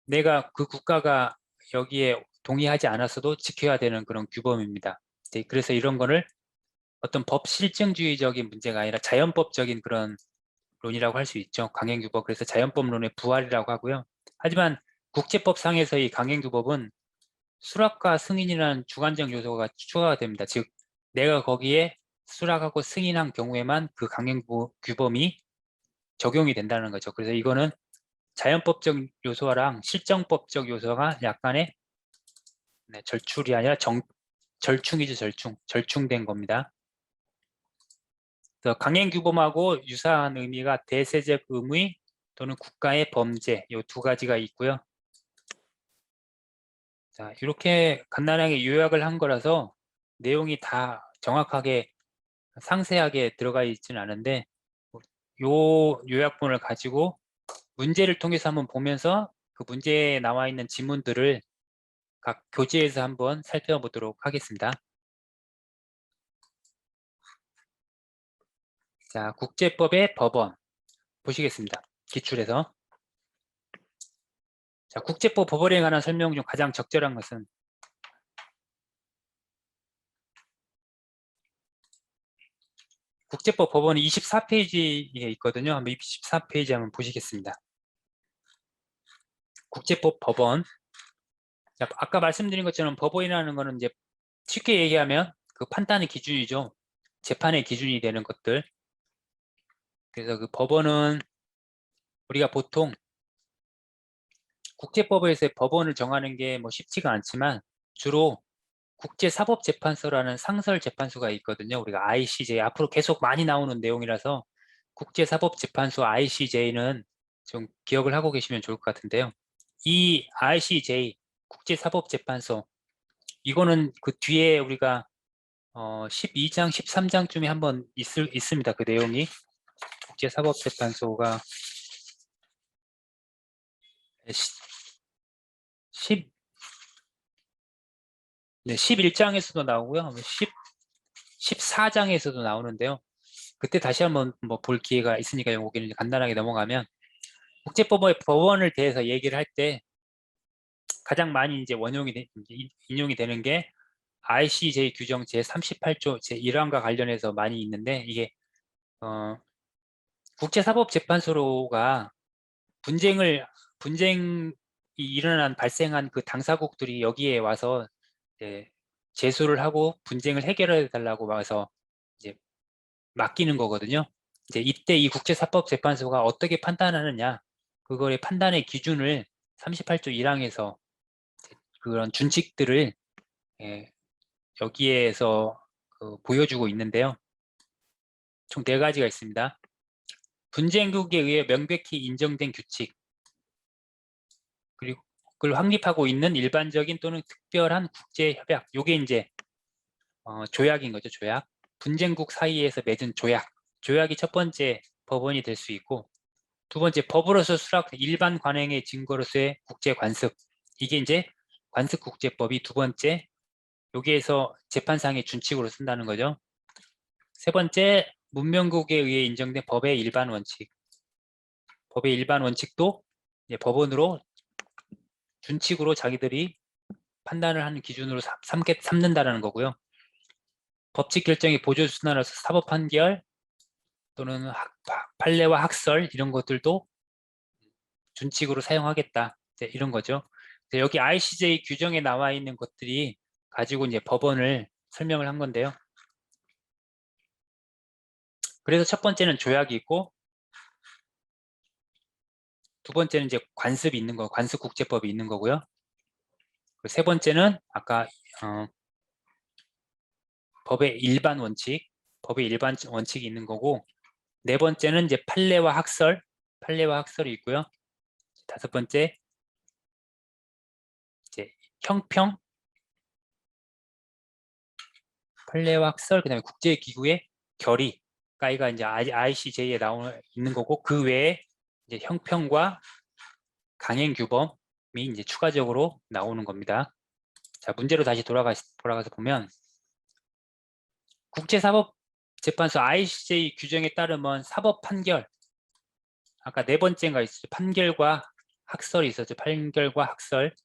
내가 그 국가가 여기에 동의하지 않았어도 지켜야 되는 그런 규범입니다. 그래서 이런 거를 어떤 법 실증주의적인 문제가 아니라 자연법적인 그런 론이라고 할 수 있죠. 강행규범. 그래서 자연법론의 부활이라고 하고요. 하지만 국제법상에서 이 강행규범은 수락과 승인이라는 주관적 요소가 추가가 됩니다. 즉 내가 거기에 수락하고 승인한 경우에만 그 강행규범이 적용이 된다는 거죠. 그래서 이거는 자연법적 요소랑 실정법적 요소가 약간의 절출이 아니라 절충이죠. 절충된 겁니다. 그래서 강행규범하고 유사한 의미가 대세적 의무, 또는 국가의 범죄, 이 두 가지가 있고요. 자, 이렇게 간단하게 요약을 한 거라서 내용이 다 정확하게 상세하게 들어가 있지는 않은데, 요 요약본을 가지고 문제를 통해서 한번 보면서 그 문제에 나와 있는 지문들을 각 교재에서 한번 살펴보도록 하겠습니다. 자, 국제법의 법원 보시겠습니다. 기출에서. 자, 국제법 법원에 관한 설명 중 가장 적절한 것은 국제법 법원이 24페이지에 있거든요. 한번 24페이지 한번 보시겠습니다. 국제법 법원. 자, 아까 말씀드린 것처럼 법원이라는 거는 이제 쉽게 얘기하면 그 판단의 기준이죠. 재판의 기준이 되는 것들. 그래서 그 법원은 우리가 보통 국제법에서의 법원을 정하는 게 뭐 쉽지가 않지만 주로 국제사법재판소라는 상설재판소가 있거든요. 우리가 ICJ, 앞으로 계속 많이 나오는 내용이라서 국제사법재판소 ICJ는 좀 기억을 하고 계시면 좋을 것 같은데요. 이 ICJ, 국제사법재판소, 이거는 그 뒤에 우리가 12장, 13장쯤에 한번 있습니다. 그 내용이. 국제사법재판소가 11장에서도 나오고요. 14장에서도 나오는데요. 그때 다시 한번 뭐 볼 기회가 있으니까 여기는 간단하게 넘어가면 국제법의 법원을 대해서 얘기를 할 때 가장 많이 이제 인용이 되는 게 ICJ 규정 제38조 제1항과 관련해서 많이 있는데 이게 국제사법재판소가 분쟁이 발생한 그 당사국들이 여기에 와서 이제 제소를 하고 분쟁을 해결해 달라고 와서 이제 맡기는 거거든요. 이제 이때 이 국제사법재판소가 어떻게 판단하느냐, 그거의 판단의 기준을 38조 1항에서 그런 준칙들을 여기에서 보여주고 있는데요. 총 4가지가 있습니다. 분쟁국에 의해 명백히 인정된 규칙, 그리고 그걸 확립하고 있는 일반적인 또는 특별한 국제협약, 요게 이제 조약인 거죠. 조약. 분쟁국 사이에서 맺은 조약이 첫 번째 법원이 될 수 있고, 두 번째 법으로서 수락된 일반 관행의 증거로서의 국제관습, 이게 이제 관습국제법이 두 번째, 여기에서 재판상의 준칙으로 쓴다는 거죠. 세 번째, 문명국에 의해 인정된 법의 일반 원칙, 법의 일반 원칙도 이제 법원으로 준칙으로 자기들이 판단을 하는 기준으로 삼는다는 거고요. 법칙 결정의 보조수단으로서 사법 판결 또는 판례와 학설 이런 것들도 준칙으로 사용하겠다, 이런 거죠. 여기 ICJ 규정에 나와 있는 것들이 가지고 이제 법원을 설명을 한 건데요. 그래서 첫 번째는 조약이 있고, 두 번째는 이제 관습이 있는 거, 관습국제법이 있는 거고요. 세 번째는 아까 법의 일반 원칙이 있는 거고, 네 번째는 이제 판례와 학설이 있고요. 다섯 번째 이제 형평, 판례와 학설, 그다음에 국제기구의 결의가 이제 ICJ에 있는 거고, 그 외에 이제 형평과 강행 규범이 이제 추가적으로 나오는 겁니다. 자, 문제로 다시 돌아가서 보면 국제사법재판소 ICJ 규정에 따르면 사법 판결, 아까 네 번째인가 있었죠. 판결과 학설이 있었죠. 판결과 학설.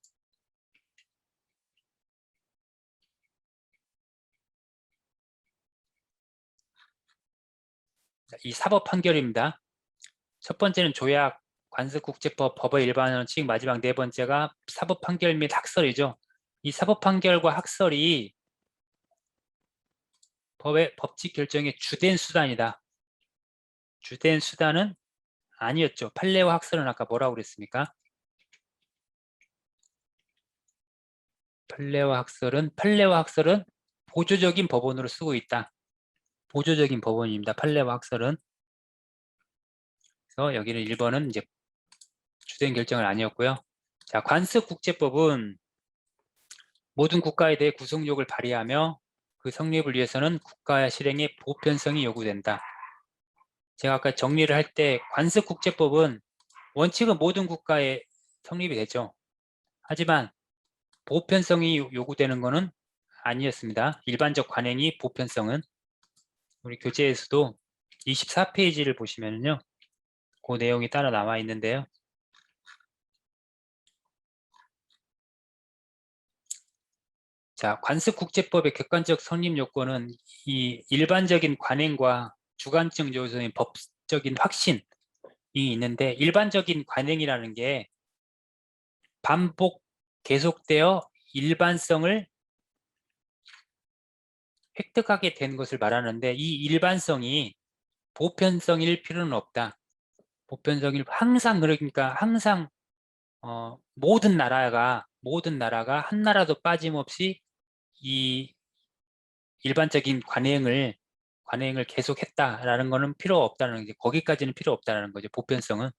이 사법 판결입니다. 첫 번째는 조약, 관습국제법, 법의 일반 원칙, 마지막 네 번째가 사법 판결 및 학설이죠. 이 사법 판결과 학설이 법칙 결정의 주된 수단이다. 주된 수단은 아니었죠. 판례와 학설은 아까 뭐라고 그랬습니까? 판례와 학설은 보조적인 법원으로 쓰고 있다. 보조적인 법원입니다. 판례와 학설은. 그래서 여기는 1번은 이제 주된 결정은 아니었고요. 자, 관습국제법은 모든 국가에 대해 구속력을 발휘하며 그 성립을 위해서는 국가 실행의 보편성이 요구된다. 제가 아까 정리를 할 때 관습국제법은 원칙은 모든 국가에 성립이 되죠. 하지만 보편성이 요구되는 것은 아니었습니다. 일반적 관행이 보편성은 우리 교재에서도 24페이지를 보시면요. 그 내용이 따로 나와 있는데요. 자, 관습국제법의 객관적 성립 요건은 이 일반적인 관행과 주관적 요소인 법적인 확신이 있는데, 일반적인 관행이라는 게 반복 계속되어 일반성을 획득하게 된 것을 말하는데, 이 일반성이 보편성일 필요는 없다. 보편성일 항상, 그러니까 항상 모든 나라가 한 나라도 빠짐없이 이 일반적인 관행을 계속했다라는 거는 필요 없다는 게, 거기까지는 필요 없다는 거죠. 보편성은.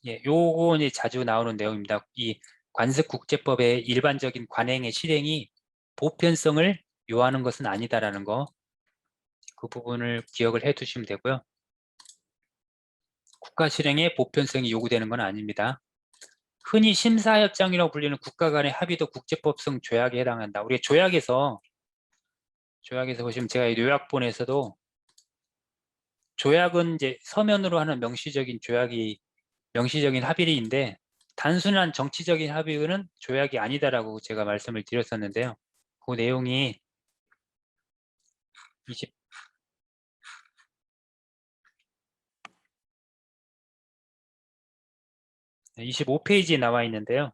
예, 요거 이제 자주 나오는 내용입니다. 이 관습국제법의 일반적인 관행의 실행이 보편성을 요하는 것은 아니다라는 거, 그 부분을 기억을 해 두시면 되고요. 국가 실행에 보편성이 요구되는 건 아닙니다. 흔히 심사협정이라고 불리는 국가 간의 합의도 국제법성 조약에 해당한다. 우리 조약에서 보시면, 제가 이 요약본에서도 조약은 이제 서면으로 하는 명시적인 합의인데, 단순한 정치적인 합의는 조약이 아니다라고 제가 말씀을 드렸었는데요. 그 내용이 25페이지에 나와 있는데요.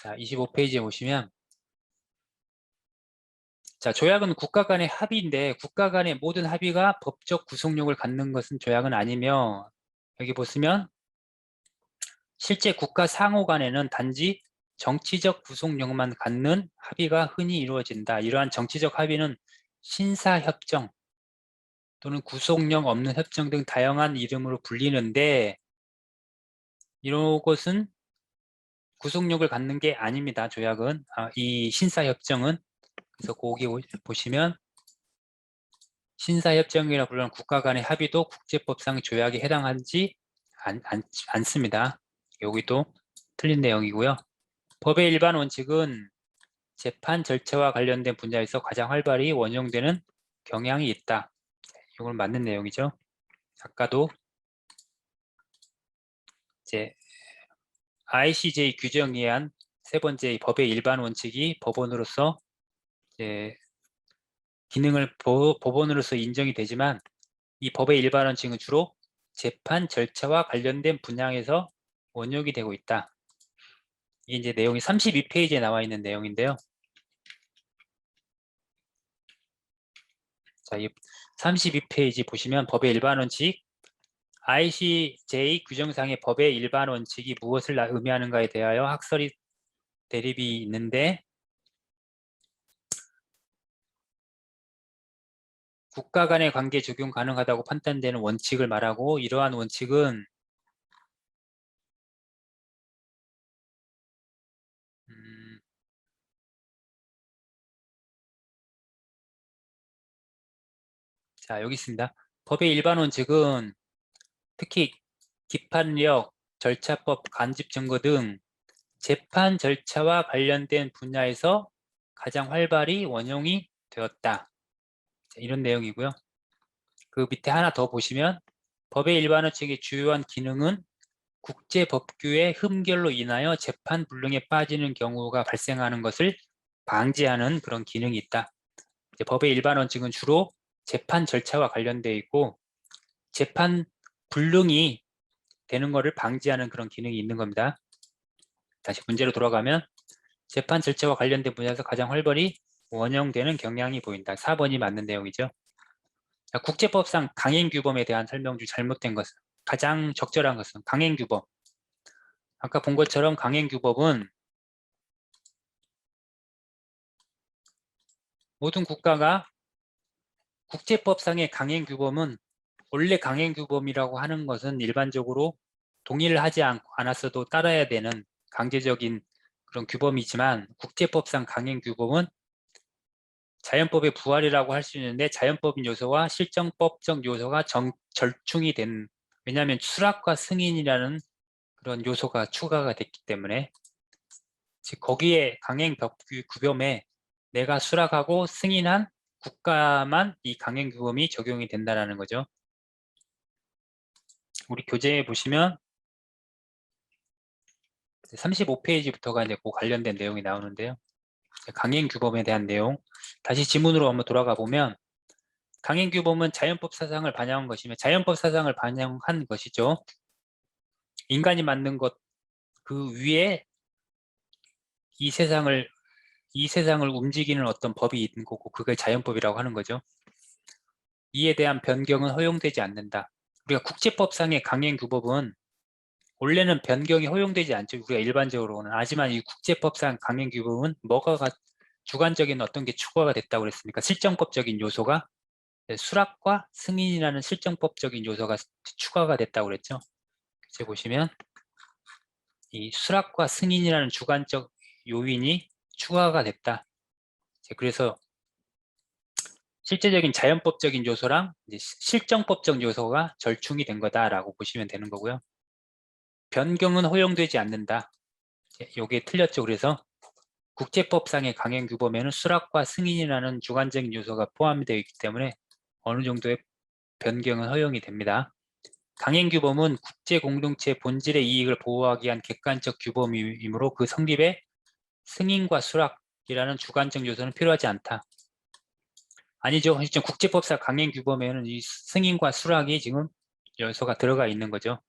자, 25페이지에 보시면, 자, 조약은 국가 간의 합의인데 국가 간의 모든 합의가 법적 구속력을 갖는 것은 조약은 아니며, 여기 보시면 실제 국가 상호 간에는 단지 정치적 구속력만 갖는 합의가 흔히 이루어진다. 이러한 정치적 합의는 신사협정 또는 구속력 없는 협정 등 다양한 이름으로 불리는데, 이런 것은 구속력을 갖는 게 아닙니다. 조약은, 이 신사협정은. 그래서 거기 보시면 신사협정이라 부르는 국가 간의 합의도 국제법상 조약에 해당하지 않습니다. 여기도 틀린 내용이고요. 법의 일반 원칙은 재판 절차와 관련된 분야에서 가장 활발히 원용되는 경향이 있다. 이건 맞는 내용이죠. 아까도 이제 ICJ 규정에 의한 세 번째 법의 일반 원칙이 법원으로서 이제 법원으로서 인정이 되지만, 이 법의 일반 원칙은 주로 재판 절차와 관련된 분야에서 원용이 되고 있다. 이게 이제 내용이 32페이지에 나와 있는 내용인데요. 자, 이 32페이지 보시면 법의 일반 원칙, ICJ 규정상의 법의 일반 원칙이 무엇을 의미하는가에 대하여 학설이 대립이 있는데, 국가 간의 관계 적용 가능하다고 판단되는 원칙을 말하고, 이러한 원칙은 자, 여기 있습니다. 법의 일반 원칙은 특히 기판력, 절차법, 간집 증거 등 재판 절차와 관련된 분야에서 가장 활발히 원용이 되었다. 이런 내용이고요. 그 밑에 하나 더 보시면, 법의 일반 원칙의 주요한 기능은 국제법규의 흠결로 인하여 재판 불능에 빠지는 경우가 발생하는 것을 방지하는 그런 기능이 있다. 법의 일반 원칙은 주로 재판 절차와 관련되어 있고, 재판 불능이 되는 것을 방지하는 그런 기능이 있는 겁니다. 다시 문제로 돌아가면, 재판 절차와 관련된 분야에서 가장 활발히 원용되는 경향이 보인다. 4번이 맞는 내용이죠. 자, 국제법상 강행규범에 대한 설명 중 잘못된 것은, 가장 적절한 것은 강행규범. 아까 본 것처럼 강행규범은 모든 국가가 국제법상의 강행규범은 원래 강행규범이라고 하는 것은 일반적으로 동의를 하지 않았어도 따라야 되는 강제적인 그런 규범이지만 국제법상 강행규범은 자연법의 부활이라고 할 수 있는데 자연법인 요소와 실정법적 요소가 절충이 된, 왜냐하면 수락과 승인이라는 그런 요소가 추가가 됐기 때문에 즉 거기에 강행규범에 내가 수락하고 승인한 국가만 이 강행규범이 적용이 된다는 거죠. 우리 교재에 보시면 35페이지부터가 이제 그 관련된 내용이 나오는데요. 강행규범에 대한 내용, 다시 지문으로 한번 돌아가 보면 강행규범은 자연법 사상을 반영한 것이며 자연법 사상을 반영한 것이죠. 인간이 만든 것 그 위에 이 세상을 움직이는 어떤 법이 있는 거고 그걸 자연법이라고 하는 거죠. 이에 대한 변경은 허용되지 않는다. 우리가 국제법상의 강행규범은 원래는 변경이 허용되지 않죠. 우리가 일반적으로는. 하지만 이 국제법상 강행규범은 뭐가 주관적인 어떤 게 추가가 됐다고 그랬습니까? 실정법적인 요소가 수락과 승인이라는 실정법적인 요소가 추가가 됐다고 그랬죠. 이제 보시면 이 수락과 승인이라는 주관적 요인이 추가가 됐다. 그래서 실제적인 자연법적인 요소랑 이제 실정법적 요소가 절충이 된 거다라고 보시면 되는 거고요. 변경은 허용되지 않는다. 이게 틀렸죠. 그래서 국제법상의 강행규범에는 수락과 승인이라는 주관적인 요소가 포함되어 있기 때문에 어느 정도의 변경은 허용이 됩니다. 강행규범은 국제공동체 본질의 이익을 보호하기 위한 객관적 규범이므로 그 성립에 승인과 수락이라는 주관적 요소는 필요하지 않다. 아니죠. 국제법상 강행규범에는 이 승인과 수락이 지금 요소가 들어가 있는 거죠.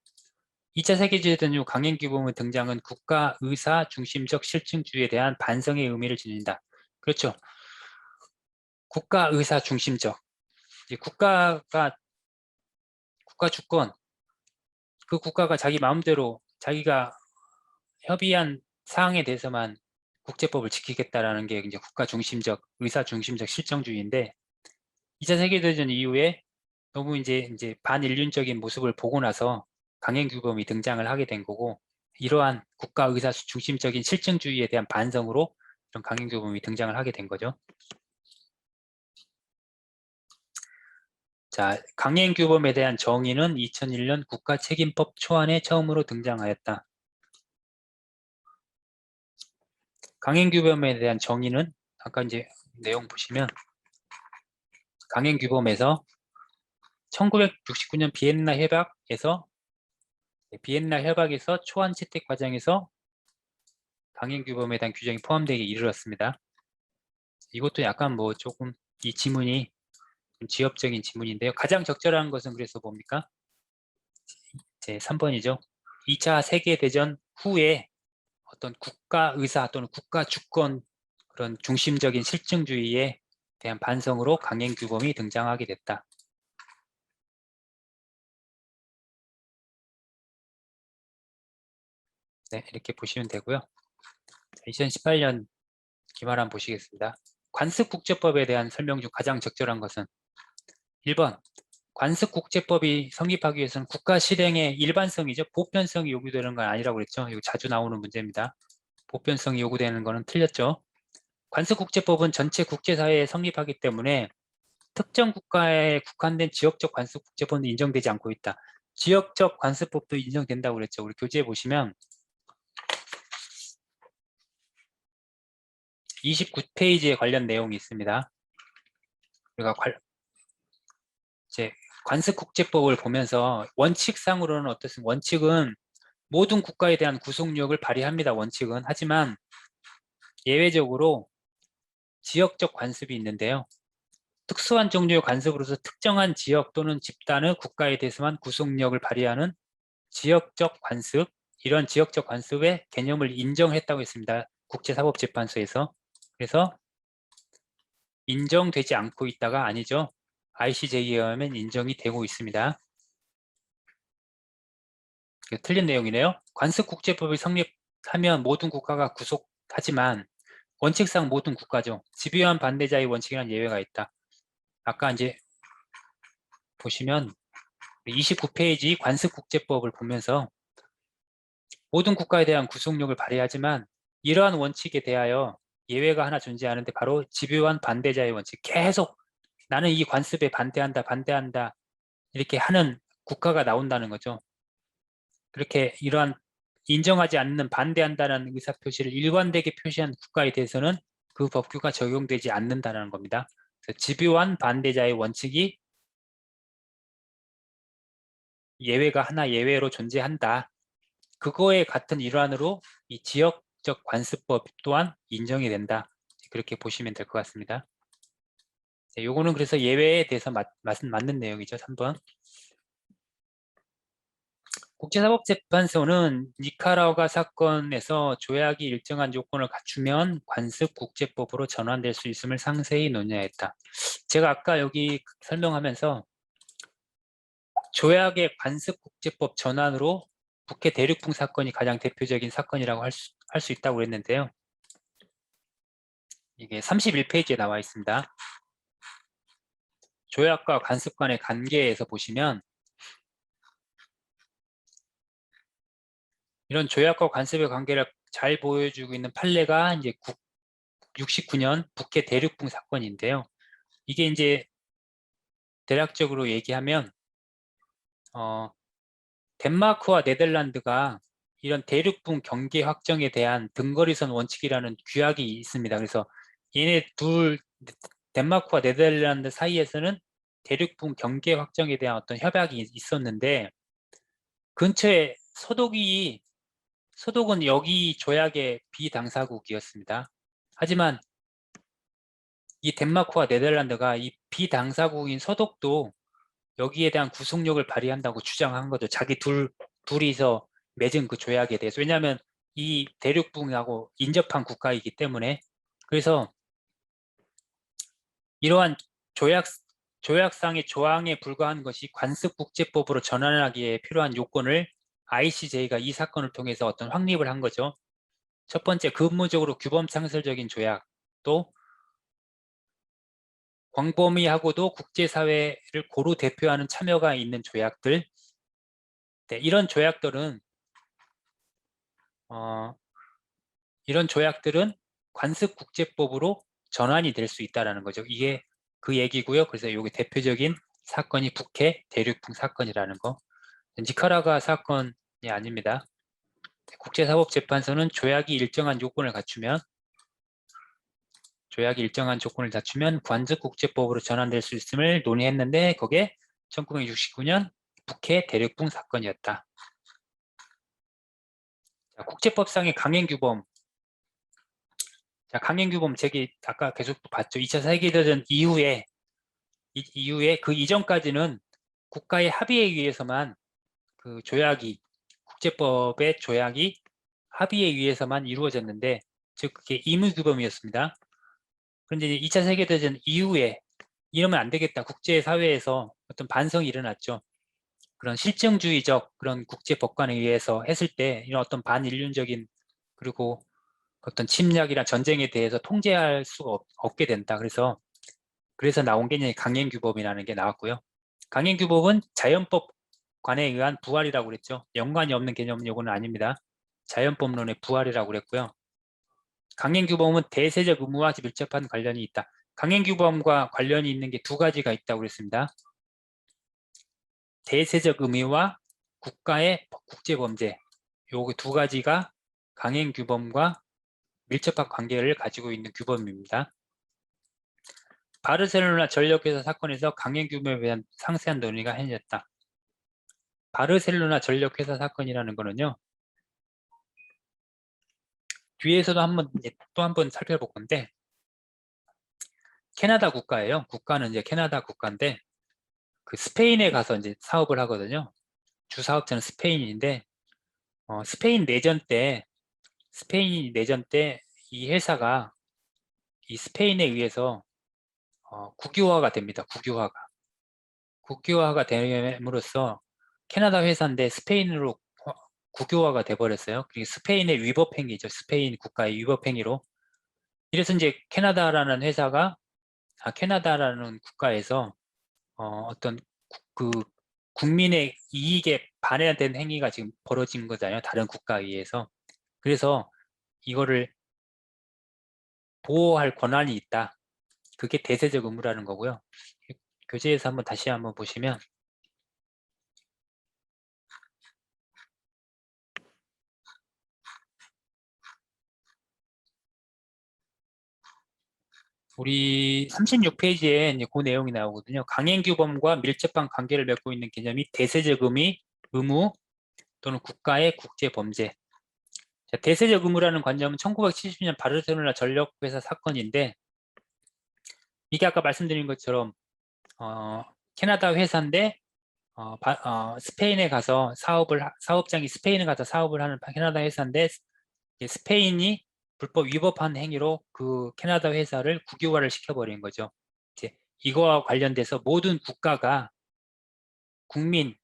2차 세계대전 이후 강행규범의 등장은 국가 의사 중심적 실증주의에 대한 반성의 의미를 지닌다. 그렇죠. 국가 의사 중심적. 국가 주권, 그 국가가 자기 마음대로 자기가 협의한 사항에 대해서만 국제법을 지키겠다라는 게 이제 국가 중심적, 의사 중심적 실정주의인데 2차 세계대전 이후에 너무 이제 반인륜적인 모습을 보고 나서 강행규범이 등장을 하게 된 거고 이러한 국가 의사 중심적인 실증주의에 대한 반성으로 이런 강행규범이 등장을 하게 된 거죠. 자, 강행규범에 대한 정의는 2001년 국가책임법 초안에 처음으로 등장하였다. 강행규범에 대한 정의는 아까 이제 내용 보시면 강행규범에서 1969년 비엔나 협약에서 초안 채택 과정에서 강행규범에 대한 규정이 포함되기 이르렀습니다. 이것도 약간 뭐 조금 이 지문이 좀 지엽적인 지문인데요. 가장 적절한 것은 그래서 뭡니까? 제 3번이죠. 2차 세계대전 후에 어떤 국가 의사 또는 국가 주권 그런 중심적인 실증주의에 대한 반성으로 강행규범이 등장하게 됐다. 네, 이렇게 보시면 되고요. 2018년 기말안 보시겠습니다. 관습국제법에 대한 설명 중 가장 적절한 것은 1번 관습국제법이 성립하기 위해서는 국가 실행의 일반성이죠. 보편성이 요구되는 건 아니라고 그랬죠. 이거 자주 나오는 문제입니다. 보편성이 요구되는 거는 틀렸죠. 관습국제법은 전체 국제사회에 성립하기 때문에 특정 국가에 국한된 지역적 관습국제법은 인정되지 않고 있다. 지역적 관습법도 인정된다고 그랬죠. 우리 교재에 보시면 29페이지에 관련 내용이 있습니다. 우리가 이제 관습국제법을 보면서 원칙상으로는 어떻습니까? 원칙은 모든 국가에 대한 구속력을 발휘합니다. 원칙은. 하지만 예외적으로 지역적 관습이 있는데요. 특수한 종류의 관습으로서 특정한 지역 또는 집단의 국가에 대해서만 구속력을 발휘하는 지역적 관습, 이런 지역적 관습의 개념을 인정했다고 했습니다. 국제사법재판소에서. 그래서 인정되지 않고 있다가 아니죠. ICJ에 의하면 인정이 되고 있습니다. 틀린 내용이네요. 관습국제법이 성립하면 모든 국가가 구속하지만 원칙상 모든 국가죠. 집요한 반대자의 원칙이라는 예외가 있다. 아까 이제 보시면 29페이지 관습국제법을 보면서 모든 국가에 대한 구속력을 발휘하지만 이러한 원칙에 대하여 예외가 하나 존재하는데 바로 집요한 반대자의 원칙. 계속 나는 이 관습에 반대한다 이렇게 하는 국가가 나온다는 거죠. 그렇게 이러한 인정하지 않는 반대한다는 의사표시를 일관되게 표시한 국가에 대해서는 그 법규가 적용되지 않는다는 겁니다. 그래서 집요한 반대자의 원칙이 예외가 하나 예외로 존재한다. 그거에 같은 일환으로 이 지역적 관습법 또한 인정이 된다. 그렇게 보시면 될 것 같습니다. 네, 요거는 그래서 예외에 대해서 맞는 내용이죠. 3번. 국제사법재판소는 니카라과 사건에서 조약이 일정한 요건을 갖추면 관습국제법으로 전환될 수 있음을 상세히 논의했다. 제가 아까 여기 설명하면서 조약의 관습국제법 전환으로 북해 대륙풍 사건이 가장 대표적인 사건이라고 할 수 있다고 그랬는데요. 이게 31페이지에 나와 있습니다. 조약과 관습 간의 관계에서 보시면 이런 조약과 관습의 관계를 잘 보여주고 있는 판례가 이제 69년 북해 대륙풍 사건인데요. 이게 이제 대략적으로 얘기하면 덴마크와 네덜란드가 이런 대륙풍 경계 확정에 대한 등거리선 원칙이라는 규약이 있습니다. 그래서 얘네 덴마크와 네덜란드 사이에서는 대륙풍 경계 확정에 대한 어떤 협약이 있었는데 근처에 서독은 여기 조약의 비당사국이었습니다. 하지만 이 덴마크와 네덜란드가 이 비당사국인 서독도 여기에 대한 구속력을 발휘한다고 주장한 거죠. 자기 둘이서 맺은 그 조약에 대해서. 왜냐하면 이 대륙붕하고 인접한 국가이기 때문에. 그래서 이러한 조약상의 조항에 불과한 것이 관습국제법으로 전환하기에 필요한 요건을 ICJ가 이 사건을 통해서 어떤 확립을 한 거죠. 첫 번째, 근무적으로 규범창설적인 조약, 또 광범위하고도 국제사회를 고루 대표하는 참여가 있는 조약들, 네, 이런 조약들은 관습국제법으로 전환이 될 수 있다는 거죠. 이게 그 얘기고요. 그래서 이게 대표적인 사건이 북해 대륙풍 사건이라는 거. 니카라과 사건이 아닙니다. 국제사법재판소는 조약이 일정한 조건을 갖추면 관습국제법으로 전환될 수 있음을 논의했는데 그게 1969년 북해 대륙풍 사건이었다. 자, 국제법상의 강행규범. 자, 강행규범 제기 아까 계속 봤죠. 2차 세계대전 이후에 그 이전까지는 국가의 합의에 의해서만 그 국제법의 조약이 합의에 의해서만 이루어졌는데 즉 그게 의무규범이었습니다. 그런데 이제 2차 세계대전 이후에 이러면 안 되겠다. 국제사회에서 어떤 반성이 일어났죠. 그런 실증주의적 그런 국제법관에 의해서 했을 때 이런 어떤 반인륜적인 그리고 어떤 침략이나 전쟁에 대해서 통제할 수가 없게 된다. 그래서 나온 개념이 강행규범이라는 게 나왔고요. 강행규범은 자연법관에 의한 부활이라고 그랬죠. 연관이 없는 개념은 요거는 아닙니다. 자연법론의 부활이라고 그랬고요. 강행규범은 대세적 의무와 밀접한 관련이 있다. 강행규범과 관련이 있는 게 두 가지가 있다고 그랬습니다. 대세적 의무와 국가의 국제범죄, 요 두 가지가 강행규범과 밀접한 관계를 가지고 있는 규범입니다. 바르셀로나 전력회사 사건에서 강행규범에 대한 상세한 논의가 해졌다. 바르셀로나 전력회사 사건이라는 거는요. 뒤에서도 또 한 번 살펴볼 건데 캐나다 국가예요. 국가는 이제 캐나다 국가인데 그 스페인에 가서 이제 사업을 하거든요. 주 사업자는 스페인인데 스페인 내전 때 이 회사가 이 스페인에 의해서 국유화가 됩니다. 국유화가 됨으로써 캐나다 회사인데 스페인으로 국유화가 돼버렸어요. 그리고 스페인의 위법행위죠. 스페인 국가의 위법행위로. 이래서 이제 캐나다라는 국가에서 어떤 그 국민의 이익에 반해된 행위가 지금 벌어진 거잖아요. 다른 국가에 의해서. 그래서 이거를 보호할 권한이 있다. 그게 대세적 의무라는 거고요. 교재에서 다시 한번 보시면 우리 36페이지에 이제 그 내용이 나오거든요. 강행규범과 밀접한 관계를 맺고 있는 개념이 대세적 의무 또는 국가의 국제범죄. 자, 대세적 의무라는 관점은 1970년 바르셀로나 전력회사 사건인데, 이게 아까 말씀드린 것처럼 캐나다 회사인데 스페인에 가서 사업장이 스페인에 가서 사업을 하는 캐나다 회사인데, 스페인이 불법 위법한 행위로 그 캐나다 회사를 국유화를 시켜버린 거죠. 이제 이거와 관련돼서 모든 국가가 국민의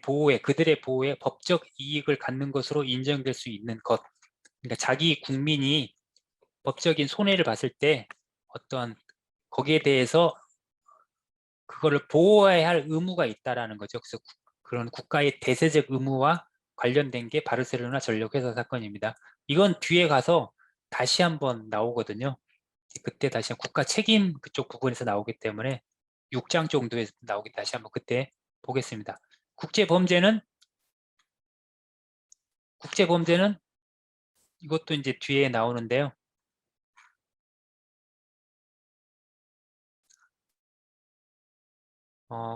보호에, 그들의 보호에 법적 이익을 갖는 것으로 인정될 수 있는 것. 그러니까 자기 국민이 법적인 손해를 봤을 때 어떤 거기에 대해서 그거를 보호해야 할 의무가 있다라는 거죠. 그래서 그런 국가의 대세적 의무와 관련된 게 바르셀로나 전력회사 사건입니다. 이건 뒤에 가서 다시 한번 나오거든요. 그때 다시 국가 책임 그쪽 부분에서 나오기 때문에 6장 정도에서 나오기 다시 한번 그때 보겠습니다. 국제범죄는 이것도 이제 뒤에 나오는데요.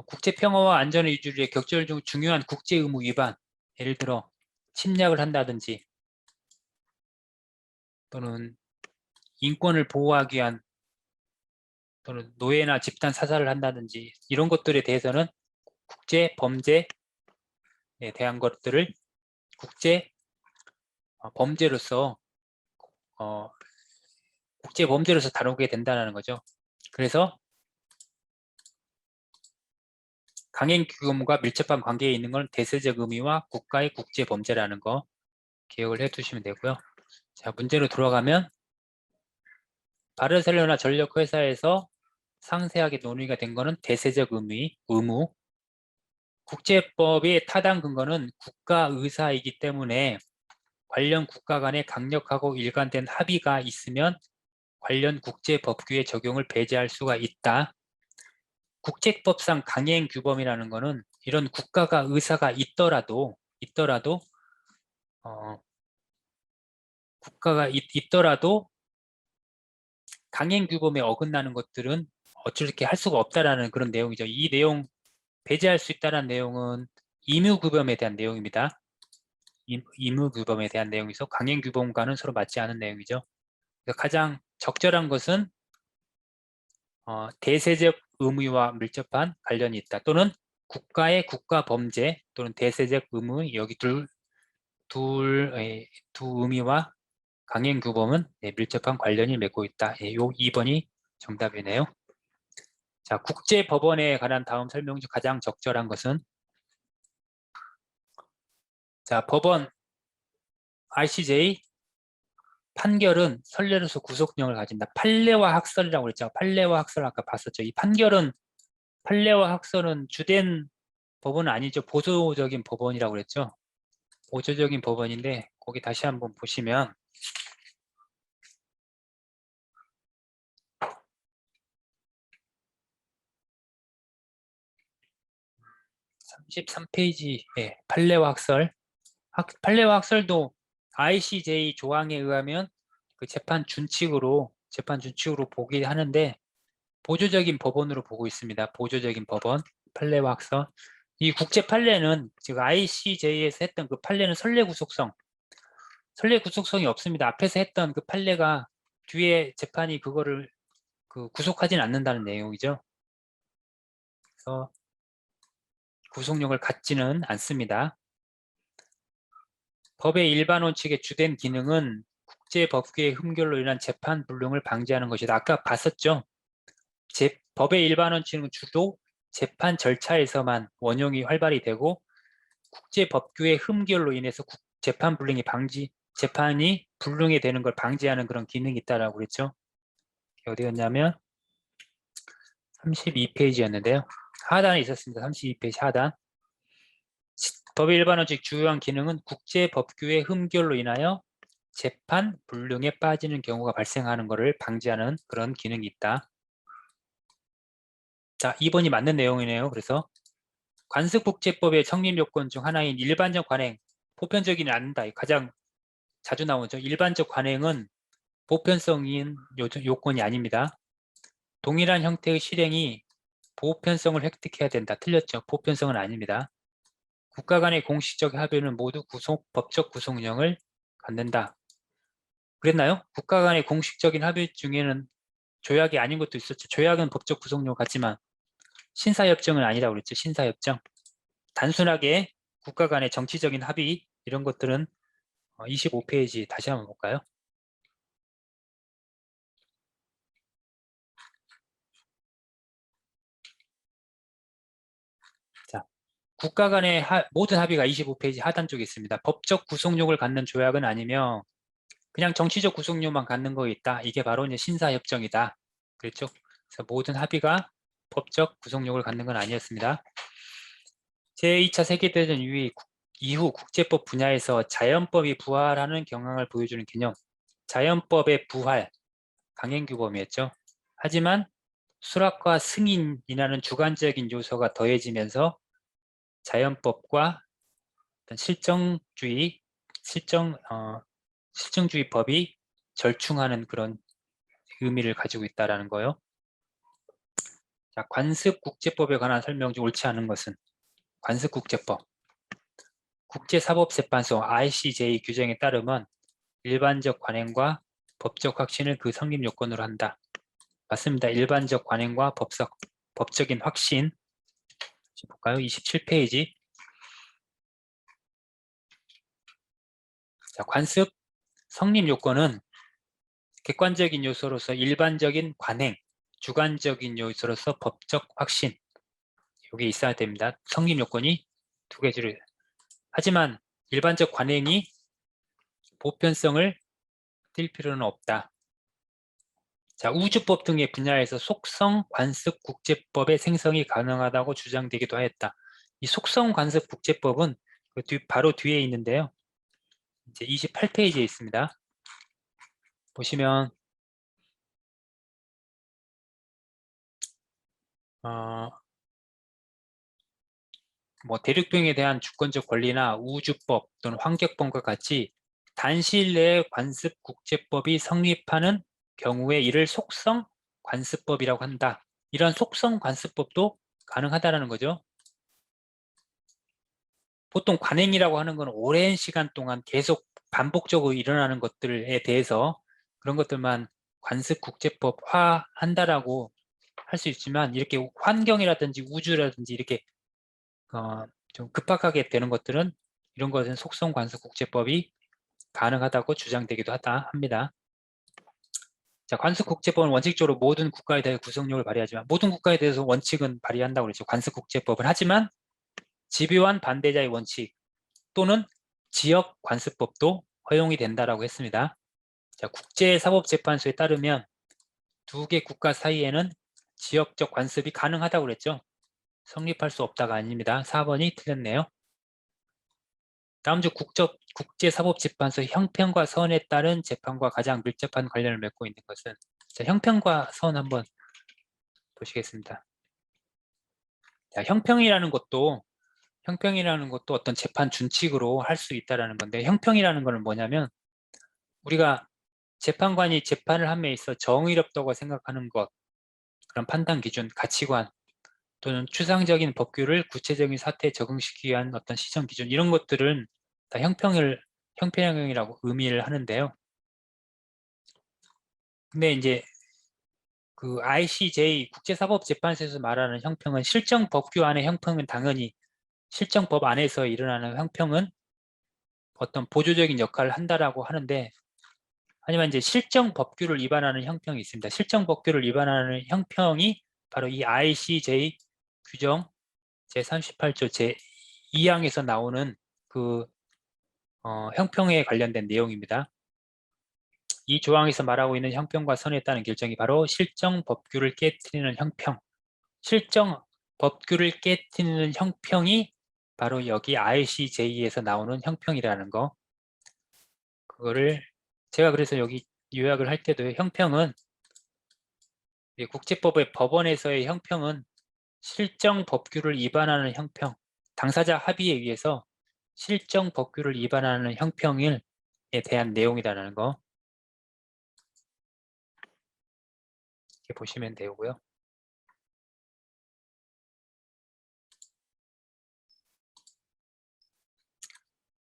국제평화와 안전을 유지를 위해 격절 중 중요한 국제의무 위반, 예를 들어 침략을 한다든지 또는 인권을 보호하기 위한 또는 노예나 집단 사살을 한다든지 이런 것들에 대해서는 국제범죄에 대한 것들을 국제 범죄로서 국제범죄로서 다루게 된다는 거죠. 그래서 강행규범과 밀접한 관계에 있는 건 대세적 의미와 국가의 국제범죄라는 거 기억을 해두시면 되고요. 자, 문제로 들어가면 바르셀로나 전력회사에서 상세하게 논의가 된 거는 대세적 의무. 국제법의 타당 근거는 국가 의사이기 때문에 관련 국가 간에 강력하고 일관된 합의가 있으면 관련 국제법규의 적용을 배제할 수가 있다. 국제법상 강행규범이라는 거는 이런 국가가 의사가 있더라도 국가가 있더라도 강행규범에 어긋나는 것들은 어떻게 할 수가 없다라는 그런 내용이죠. 이 내용 배제할 수 있다는 내용은 의무규범에 대한 내용입니다. 의무규범에 대한 내용이서 강행규범과는 서로 맞지 않은 내용이죠. 가장 적절한 것은 대세적 의무와 밀접한 관련이 있다. 또는 국가의 국가범죄 또는 대세적 의무, 여기 두 의미와 강행규범은 밀접한 관련이 맺고 있다. 요 2번이 정답이네요. 자, 국제법원에 관한 다음 설명 중 가장 적절한 것은, 자, 법원 ICJ 판결은 선례로서 구속력을 가진다. 판례와 학설이라고 그랬죠. 판례와 학설 아까 봤었죠. 이 판례와 학설은 주된 법원은 아니죠. 보조적인 법원이라고 그랬죠. 보조적인 법원인데 거기 다시 한번 보시면 33페이지에 판례와 학설. 판례와 학설도 ICJ 조항에 의하면 그 재판 준칙으로 보기 하는데 보조적인 법원으로 보고 있습니다. 보조적인 법원, 판례와 학설. 이 국제 판례는 지금 ICJ에서 했던 그 판례는 선례 구속성이 없습니다. 앞에서 했던 그 판례가 뒤에 재판이 그거를 구속하지는 않는다는 내용이죠. 그래서 구속력을 갖지는 않습니다. 법의 일반 원칙의 주된 기능은 국제법규의 흠결로 인한 재판 불능을 방지하는 것이다. 아까 봤었죠? 법의 일반 원칙은 주로 재판 절차에서만 원용이 활발히 되고 국제법규의 흠결로 인해서 재판이 불능이 되는 걸 방지하는 그런 기능이 있다라고 그랬죠. 어디였냐면 32페이지였는데요. 하단에 있었습니다. 32페이지 하단. 법의 일반원칙 주요한 기능은 국제법규의 흠결로 인하여 재판 불능에 빠지는 경우가 발생하는 것을 방지하는 그런 기능이 있다. 자, 2번이 맞는 내용이네요. 그래서 관습국제법의 성립 요건 중 하나인 일반적 관행, 보편적이지 않는다. 가장 자주 나오죠. 일반적 관행은 보편성인 요건이 아닙니다. 동일한 형태의 실행이 보편성을 획득해야 된다. 틀렸죠. 보편성은 아닙니다. 국가 간의 공식적 합의는 모두 법적 구속력을 갖는다. 그랬나요? 국가 간의 공식적인 합의 중에는 조약이 아닌 것도 있었죠. 조약은 법적 구속력 같지만 신사협정은 아니라고 그랬죠. 신사협정. 단순하게 국가 간의 정치적인 합의 이런 것들은 25페이지 다시 한번 볼까요? 자, 국가 간의 모든 합의가 25페이지 하단 쪽에 있습니다. 법적 구속력을 갖는 조약은 아니며 그냥 정치적 구속력만 갖는 거 있다. 이게 바로 이제 신사협정이다. 그랬죠? 그래서 모든 합의가 법적 구속력을 갖는 건 아니었습니다. 제2차 세계대전 이후 국제법 분야에서 자연법이 부활하는 경향을 보여주는 개념. 자연법의 부활, 강행규범이었죠. 하지만 수락과 승인이라는 주관적인 요소가 더해지면서 자연법과 어떤 실정주의법이 절충하는 그런 의미를 가지고 있다는 거예요. 자, 관습국제법에 관한 설명 중 옳지 않은 것은 관습국제법. 국제사법재판소 ICJ 규정에 따르면 일반적 관행과 법적 확신을 그 성립 요건으로 한다. 맞습니다. 일반적 관행과 법적인 확신. 볼까요? 27페이지. 자, 관습 성립 요건은 객관적인 요소로서 일반적인 관행, 주관적인 요소로서 법적 확신. 여기 있어야 됩니다. 성립 요건이 두 개를. 하지만 일반적 관행이 보편성을 띌 필요는 없다. 자, 우주법 등의 분야에서 속성 관습 국제법의 생성이 가능하다고 주장되기도 하였다. 이 속성 관습 국제법은 바로 뒤에 있는데요. 이제 28페이지에 있습니다. 보시면 뭐 대륙동에 대한 주권적 권리나 우주법 또는 환경법과 같이 단시일 내에 관습 국제법이 성립하는 경우에 이를 속성 관습법이라고 한다. 이런 속성 관습법도 가능하다는 거죠. 보통 관행이라고 하는 건 오랜 시간 동안 계속 반복적으로 일어나는 것들에 대해서 그런 것들만 관습 국제법화 한다라고 할 수 있지만 이렇게 환경이라든지 우주라든지 이렇게 좀 급박하게 되는 것들은 이런 것은 속성 관습 국제법이 가능하다고 주장되기도 합니다. 자, 관습 국제법은 원칙적으로 모든 국가에 대해 구속력을 발휘하지만 모든 국가에 대해서 원칙은 발휘한다고 그랬죠. 관습 국제법은. 하지만 집요한 반대자의 원칙 또는 지역 관습법도 허용이 된다라고 했습니다. 자, 국제사법재판소에 따르면 두 개 국가 사이에는 지역적 관습이 가능하다고 그랬죠. 성립할 수 없다가 아닙니다. 4번이 틀렸네요. 다음 주 국제사법재판소 형평과 선에 따른 재판과 가장 밀접한 관련을 맺고 있는 것은, 자, 형평과 선 한번 보시겠습니다. 자, 형평이라는 것도 어떤 재판 준칙으로 할 수 있다는 건데, 형평이라는 것은 뭐냐면 우리가 재판관이 재판을 함에 있어 정의롭다고 생각하는 것, 그런 판단 기준, 가치관 또는 추상적인 법규를 구체적인 사태에 적응시키기 위한 어떤 시정 기준, 이런 것들은 다 형평형이라고 의미를 하는데요. 근데 이제 그 ICJ 국제사법재판소에서 말하는 형평은 실정 법규 안의 형평은 당연히 실정 법 안에서 일어나는 형평은 어떤 보조적인 역할을 한다라고 하는데, 하지만 이제 실정 법규를 위반하는 형평이 있습니다. 실정 법규를 위반하는 형평이 바로 이 ICJ 규정 제38조 제2항에서 나오는 그 형평에 관련된 내용입니다. 이 조항에서 말하고 있는 형평과 선에 따른 결정이 바로 실정 법규를 깨트리는 형평, 실정 법규를 깨뜨리는 형평이 바로 여기 RCJ에서 나오는 형평이라는 거. 그거를 제가 그래서 여기 요약을 할 때도 형평은 국제법의 법원에서의 형평은 실정 법규를 위반하는 형평, 당사자 합의에 의해서 실정 법규를 위반하는 형평에 대한 내용이라는 거 이렇게 보시면 되고요.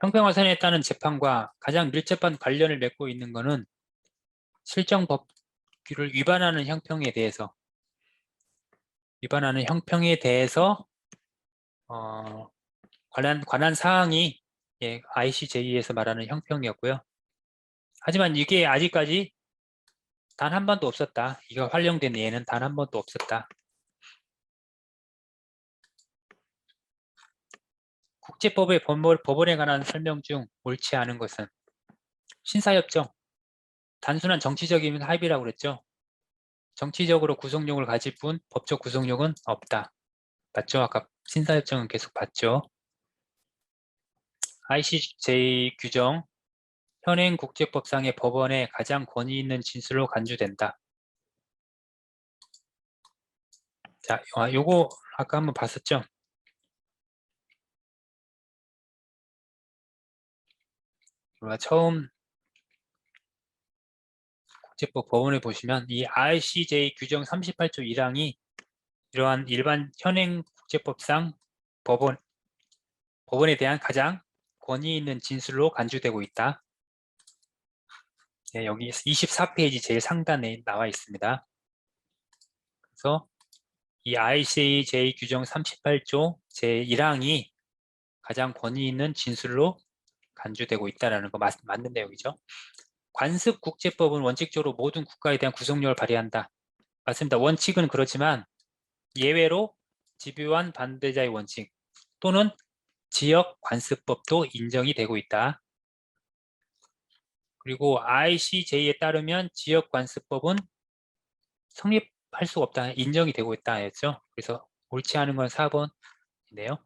형평화선에 따른 재판과 가장 밀접한 관련을 맺고 있는 것은 실정 법규를 위반하는 형평에 대해서 관한 사항이 ICJ에서 말하는 형평이었고요. 하지만 이게 아직까지 단 한 번도 없었다. 이거 활용된 예는 단 한 번도 없었다. 국제법의 법원에 관한 설명 중 옳지 않은 것은 신사협정, 단순한 정치적인 합의라고 그랬죠. 정치적으로 구속력을 가질 뿐 법적 구속력은 없다. 맞죠? 아까 신사협정은 계속 봤죠. ICJ 규정, 현행 국제법상의 법원에 가장 권위 있는 진술로 간주된다. 자, 요거 아까 한번 봤었죠? 처음 국제법 법원에 보시면 이 ICJ 규정 38조 1항이 이러한 일반 현행 국제법상 법원에 대한 가장 권위 있는 진술로 간주되고 있다. 네, 여기 24페이지 제일 상단에 나와 있습니다. 그래서 이 ICJ 규정 38조 제1항이 가장 권위 있는 진술로 간주되고 있다는 거 맞는 내용이죠. 관습국제법은 원칙적으로 모든 국가에 대한 구속력을 발휘한다. 맞습니다. 원칙은 그렇지만 예외로 집요한 반대자의 원칙 또는 지역 관습법도 인정이 되고 있다. 그리고 ICJ에 따르면 지역 관습법은 성립할 수가 없다. 인정이 되고 있다 했죠. 그래서 옳지 않은 건 4번이네요.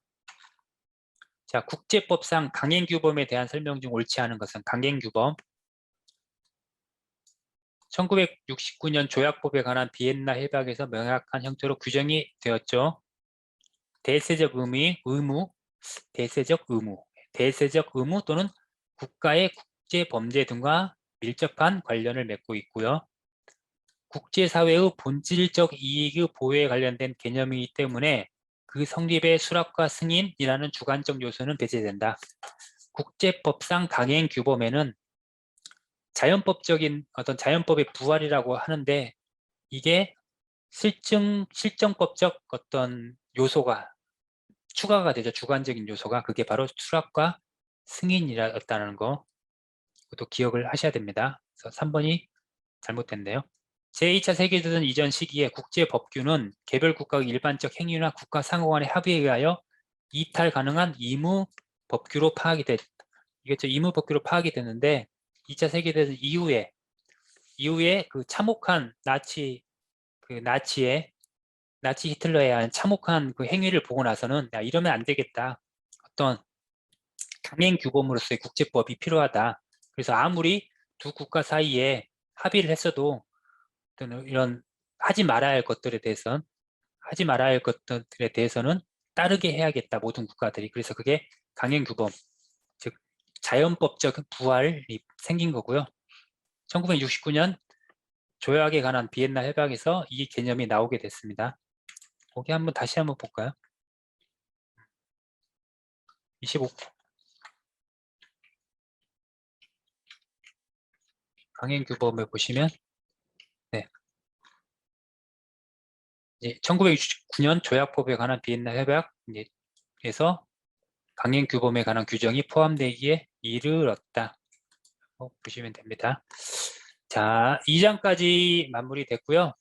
자, 국제법상 강행규범에 대한 설명 중 옳지 않은 것은 강행규범. 1969년 조약법에 관한 비엔나 협약에서 명확한 형태로 규정이 되었죠. 대세적 의무 또는 국가의 국제범죄 등과 밀접한 관련을 맺고 있고요. 국제사회의 본질적 이익의 보호에 관련된 개념이기 때문에 그 성립의 수락과 승인이라는 주관적 요소는 배제된다. 국제법상 강행 규범에는 자연법적인 어떤 자연법의 부활이라고 하는데 이게 실정법적 어떤 요소가 추가가 되죠. 주관적인 요소가 그게 바로 수락과 승인이었다는 거 그것도 기억을 하셔야 됩니다. 그래서 3번이 잘못됐네요. 제2차 세계대전 이전 시기에 국제법규는 개별 국가의 일반적 행위나 국가 상호 간의 합의에 의하여 이탈 가능한 의무 법규로 파악이 이겠죠. 의무 법규로 파악이 됐는데 2차 세계대전 이후에 그 참혹한 나치 히틀러에 의한 참혹한 그 행위를 보고 나서는 야, 이러면 안 되겠다. 어떤 강행 규범으로서의 국제법이 필요하다. 그래서 아무리 두 국가 사이에 합의를 했어도 이런 하지 말아야 할 것들에 대해서는 따르게 해야겠다. 모든 국가들이. 그래서 그게 강행 규범, 즉 자연법적 부활이 생긴 거고요. 1969년 조약에 관한 비엔나 협약에서 이 개념이 나오게 됐습니다. 거기 다시 한번 볼까요? 25. 강행규범을 보시면 네. 1969년 조약법에 관한 비엔나 협약에서 강행규범에 관한 규정이 포함되기에 이르렀다. 보시면 됩니다. 자, 2장까지 마무리됐고요.